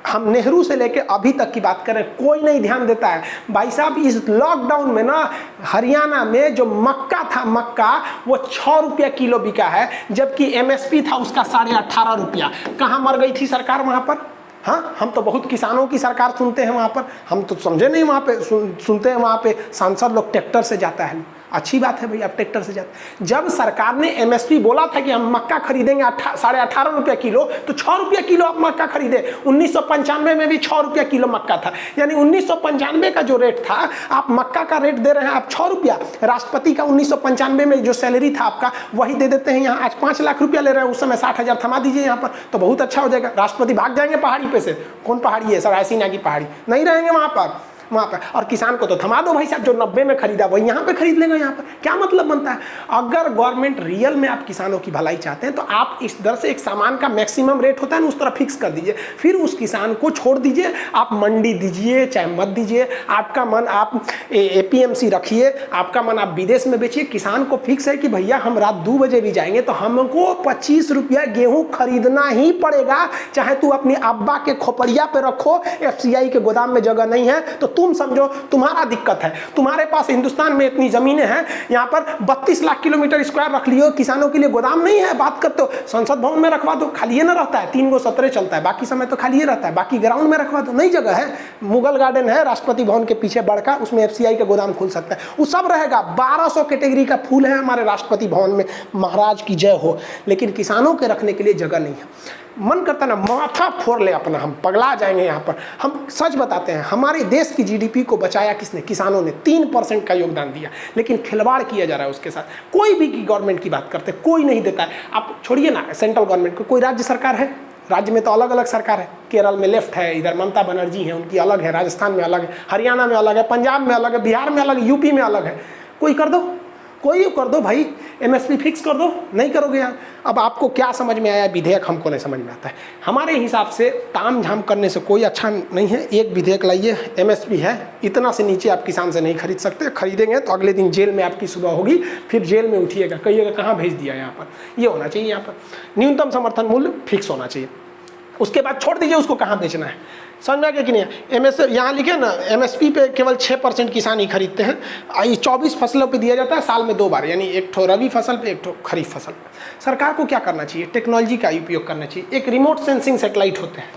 हम नेहरू से लेके अभी तक की बात करें, कोई नहीं ध्यान देता है। भाई साहब इस लॉकडाउन में ना हरियाणा में जो मक्का था, मक्का वो 6 रुपया किलो बिका है, जबकि एमएसपी था उसका 18.5 रुपया। कहाँ मर गई थी सरकार वहाँ पर? हाँ, हम तो बहुत किसानों की सरकार सुनते हैं वहाँ पर, हम तो समझे नहीं वहाँ पे सुनते हैं वहाँ पे सांसद लोग ट्रैक्टर से जाता है। अच्छी बात है भाई, आप ट्रैक्टर से जाते। जब सरकार ने एमएसपी बोला था कि हम मक्का खरीदेंगे 18.5 रुपया किलो, तो 6 रुपया किलो आप मक्का खरीदे। 1995 में भी 6 रुपया किलो मक्का था, यानी 1995 का जो रेट था, आप मक्का का रेट दे रहे हैं आप 6 रुपया। राष्ट्रपति का 1995 में जो सैलरी था आपका, वही दे देते हैं यहाँ। आज 5 लाख रुपया ले रहे हैं, उस समय 60,000 थमा दीजिए यहाँ पर, तो बहुत अच्छा हो जाएगा। राष्ट्रपति भाग जाएंगे पहाड़ी पे से। कौन पहाड़ी है सर? ऐसी की पहाड़ी नहीं रहेंगे वहाँ पर। और किसान को तो थमा दो भाई साहब, जो 90 में खरीदा वही यहाँ पे खरीद लेंगे। यहाँ पर क्या मतलब बनता है? अगर गवर्नमेंट रियल में आप किसानों की भलाई चाहते हैं तो आप इस दर से एक सामान का मैक्सिमम रेट होता है ना, उस तरह फिक्स कर दीजिए, फिर उस किसान को छोड़ दीजिए। आप मंडी दीजिए चाहे मत दीजिए, आपका मन आप एपीएमसी रखिए, आपका मन आप विदेश में बेचिए। किसान को फिक्स है कि भैया हम रात 2 बजे भी जाएंगे तो हमको 25 रुपया गेहूँ खरीदना ही पड़ेगा, चाहे तू अपनी अब्बा के खोपड़िया पे रखो, एफसीआई के गोदाम में जगह नहीं है तो तुम समझो तुम्हारा दिक्कत है। तुम्हारे पास हिंदुस्तान में इतनी जमीनें हैं, यहाँ पर 32 लाख किलोमीटर स्क्वायर रख लियो, किसानों के लिए गोदाम नहीं है। बात करते हो संसद भवन में रखवा दो, खाली ना रहता है, 3 गो सत्र चलता है, बाकी समय तो खाली रहता है। बाकी ग्राउंड में रखवा दो, नई जगह है, मुगल गार्डन है राष्ट्रपति भवन के पीछे बड़का, उसमें एफसीआई का गोदाम खुल सकता है, वो सब रहेगा। 1200 कैटेगरी का फूल है हमारे राष्ट्रपति भवन में, महाराज की जय हो। लेकिन किसानों के रखने के लिए जगह नहीं है। मन करता ना माथा फोड़ ले अपना, हम पगला जाएंगे यहाँ पर। हम सच बताते हैं, हमारे देश की जीडीपी को बचाया किसने? किसानों ने 3% का योगदान दिया, लेकिन खिलवाड़ किया जा रहा है उसके साथ। कोई भी गवर्नमेंट की बात करते कोई नहीं देता है। आप छोड़िए ना सेंट्रल गवर्नमेंट को, कोई राज्य सरकार है? राज्य में तो अलग अलग सरकार है। केरल में लेफ्ट है, इधर ममता बनर्जी है, उनकी अलग है, राजस्थान में अलग है, हरियाणा में अलग है, पंजाब में अलग है, बिहार में अलग है, यूपी में अलग है। कोई कर दो, कोई कर दो भाई, एमएसपी फिक्स कर दो। नहीं करोगे यार। अब आपको क्या समझ में आया विधेयक? हमको नहीं समझ में आता है। हमारे हिसाब से ताम झाम करने से कोई अच्छा नहीं है। एक विधेयक लाइए, एमएसपी है, इतना से नीचे आप किसान से नहीं खरीद सकते। खरीदेंगे तो अगले दिन जेल में आपकी सुबह होगी, फिर जेल में उठिएगा, कहिएगा कहाँ भेज दिया। यहाँ पर ये होना चाहिए, यहाँ पर न्यूनतम समर्थन मूल्य फिक्स होना चाहिए। उसके बाद छोड़ दीजिए उसको कहाँ बेचना है। समझ में आ गया कि नहीं? एमएसपी यहाँ लिखे ना, एमएसपी पे केवल 6% किसान ही खरीदते हैं। ये 24 फसलों पे दिया जाता है, साल में 2 बार, यानी एक ठो रबी फसल पे, एक ठो खरीफ फसल पे। सरकार को क्या करना चाहिए? टेक्नोलॉजी का उपयोग करना चाहिए। एक रिमोट सेंसिंग सैटेलाइट होते हैं।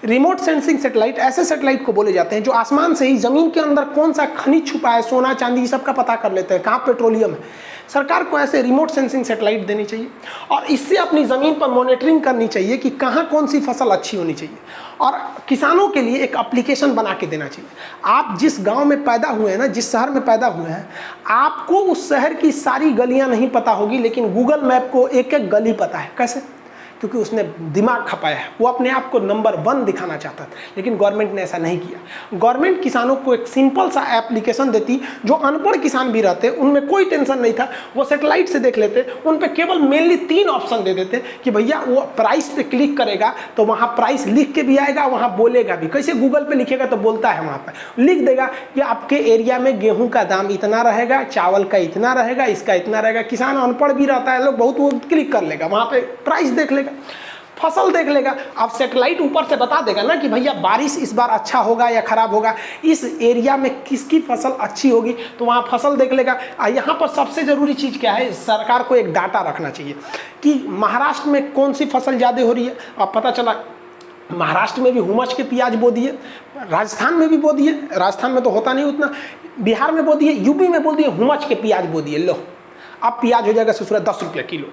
रिमोट सेंसिंग सैटेलाइट ऐसे सैटेलाइट को बोले जाते हैं जो आसमान से ही ज़मीन के अंदर कौन सा खनिज छुपा है, सोना चांदी, सब का पता कर लेते हैं, कहाँ पेट्रोलियम है। सरकार को ऐसे रिमोट सेंसिंग सैटेलाइट देनी चाहिए और इससे अपनी ज़मीन पर मॉनिटरिंग करनी चाहिए कि कहाँ कौन सी फसल अच्छी होनी चाहिए। और किसानों के लिए एक एप्लीकेशन बना के देना चाहिए। आप जिस गांव में पैदा हुए हैं ना, जिस शहर में पैदा हुए हैं, आपको उस शहर की सारी गलियां नहीं पता होगी, लेकिन गूगल मैप को एक एक गली पता है। कैसे? क्योंकि उसने दिमाग खपाया है, वो अपने आप को नंबर 1 दिखाना चाहता था। लेकिन गवर्नमेंट ने ऐसा नहीं किया। गवर्नमेंट किसानों को एक सिंपल सा एप्लीकेशन देती, जो अनपढ़ किसान भी रहते उनमें कोई टेंशन नहीं था, वो सैटेलाइट से देख लेते। उन पे केवल मेनली 3 ऑप्शन दे देते कि भैया वो प्राइस पे क्लिक करेगा तो वहाँ प्राइस लिख के भी आएगा, वहाँ बोलेगा भी। कैसे? गूगल पे लिखेगा तो बोलता है, वहाँ पर लिख देगा कि आपके एरिया में गेहूँ का दाम इतना रहेगा, चावल का इतना रहेगा, इसका इतना रहेगा। किसान अनपढ़ भी रहता है, लोग बहुत, वो क्लिक कर लेगा, वहाँ पे प्राइस देख लेगा, फसल देख लेगा। अब सैटेलाइट ऊपर से बता देगा ना कि भैया बारिश इस बार अच्छा होगा या खराब होगा, इस एरिया में किसकी फसल अच्छी होगी, तो वहाँ फसल देख लेगा। यहाँ पर सबसे ज़रूरी चीज़ क्या है? सरकार को एक डाटा रखना चाहिए कि महाराष्ट्र में कौन सी फसल ज़्यादा हो रही है। अब पता चला महाराष्ट्र में भी हुमच के प्याज बो दिए, राजस्थान में भी बो दिए, राजस्थान में तो होता नहीं उतना, बिहार में बो दिए, यूपी में बो दिए, हुमच के प्याज बो दिए। लो, अब प्याज हो जाएगा ससुरा 10 रुपये किलो।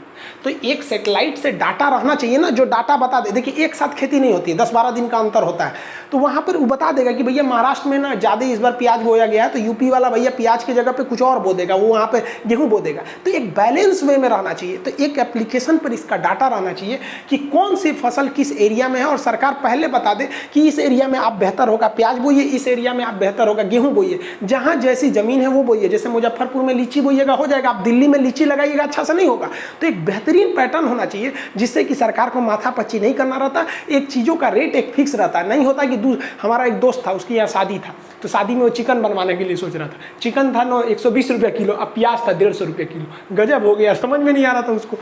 तो एक सेटेलाइट से डाटा रहना चाहिए ना, जो डाटा बता दे। देखिए एक साथ खेती नहीं होती है, 10-12 दिन का अंतर होता है, तो वहाँ पर वो बता देगा कि भैया महाराष्ट्र में ना ज़्यादा इस बार प्याज बोया गया है, तो यूपी वाला भैया प्याज की जगह पे कुछ और बो देगा, वो वहाँ पे गेहूँ बो देगा। तो एक बैलेंस वे में रहना चाहिए। तो एक एप्लीकेशन पर इसका डाटा रहना चाहिए कि कौन सी फसल किस एरिया में है, और सरकार पहले बता दे कि इस एरिया में आप बेहतर होगा प्याज बोइए, इस एरिया में आप बेहतर होगा गेहूँ बोइए। जहाँ जैसी ज़मीन है वो बोइए। जैसे मुजफ्फरपुर में लीची बोइएगा हो जाएगा, आप दिल्ली में लीची लगाइएगा अच्छा से नहीं होगा। तो एक बेहतरीन पैटर्न होना चाहिए जिससे कि सरकार को माथापच्ची नहीं करना रहता। एक चीज़ों का रेट एक फिक्स रहता है, नहीं होता कि हमारा एक दोस्त था, उसकी यहाँ शादी था, तो शादी में वो चिकन बनवाने के लिए सोच रहा था। चिकन था 120 रुपये किलो, अब प्याज था 150 रुपये किलो। गजब हो गया, समझ में नहीं आ रहा था उसको।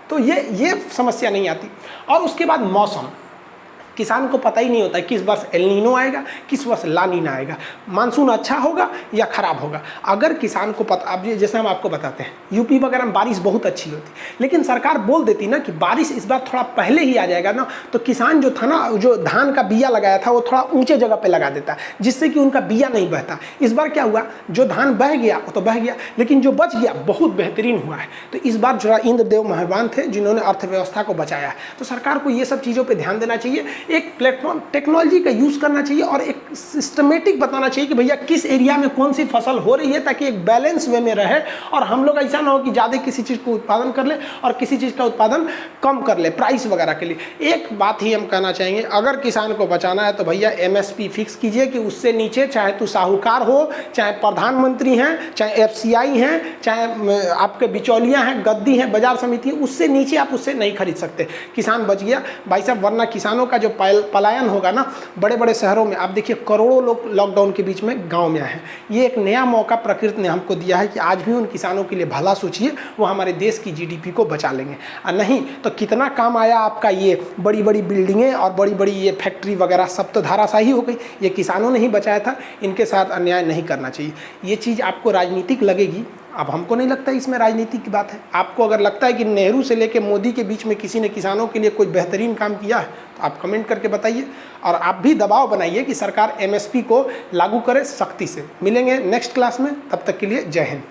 तो ये समस्या नहीं आती। और उसके बाद मौसम, किसान को पता ही नहीं होता है किस वर्ष एल नीनो आएगा, किस वर्ष ला नीना आएगा, मानसून अच्छा होगा या ख़राब होगा। अगर किसान को पता, अब जैसे हम आपको बताते हैं यूपी वगैरह में बारिश बहुत अच्छी होती, लेकिन सरकार बोल देती ना कि बारिश इस बार थोड़ा पहले ही आ जाएगा ना, तो किसान जो था ना, जो धान का बिया लगाया था वो थोड़ा ऊंचे जगह पे लगा देता, जिससे कि उनका बिया नहीं बहता। इस बार क्या हुआ, जो धान बह गया वो तो बह गया, लेकिन जो बच गया बहुत बेहतरीन हुआ है। तो इस बार जो इंद्रदेव मेहरबान थे जिन्होंने अर्थव्यवस्था को बचाया है। तो सरकार को ये सब चीज़ों पर ध्यान देना चाहिए। एक प्लेटफॉर्म टेक्नोलॉजी का यूज़ करना चाहिए और एक सिस्टमेटिक बताना चाहिए कि भैया किस एरिया में कौन सी फसल हो रही है, ताकि एक बैलेंस वे में रहे और हम लोग ऐसा ना हो कि ज़्यादा किसी चीज़ को उत्पादन कर ले और किसी चीज़ का उत्पादन कम कर ले प्राइस वगैरह के लिए। एक बात ही हम कहना चाहेंगे, अगर किसान को बचाना है तो भैया MSP फिक्स कीजिए कि उससे नीचे चाहे तो साहूकार हो, चाहे प्रधानमंत्री हैं, चाहे FCI हैं, चाहे आपके बिचौलियाँ हैं, गद्दी हैं, बाजार समिति, उससे नीचे आप उससे नहीं खरीद सकते। किसान बच गया भाई साहब, वरना किसानों का जो पलायन होगा ना बड़े बड़े शहरों में। आप देखिए करोड़ों लोग लॉकडाउन के बीच में गांव में आए हैं। ये एक नया मौका प्रकृति ने हमको दिया है कि आज भी उन किसानों के लिए भला सोचिए, वो हमारे देश की GDP को बचा लेंगे। और नहीं तो कितना काम आया आपका ये बड़ी बड़ी बिल्डिंगें और बड़ी बड़ी ये फैक्ट्री वगैरह, सब तो धाराशाही हो गई। ये किसानों ने ही बचाया था, इनके साथ अन्याय नहीं करना चाहिए। ये चीज़ आपको राजनीतिक लगेगी, अब हमको नहीं लगता इसमें राजनीति की बात है। आपको अगर लगता है कि नेहरू से लेकर मोदी के बीच में किसी ने किसानों के लिए कोई बेहतरीन काम किया है तो आप कमेंट करके बताइए, और आप भी दबाव बनाइए कि सरकार MSP को लागू करे सख्ती से। मिलेंगे नेक्स्ट क्लास में, तब तक के लिए जय हिंद।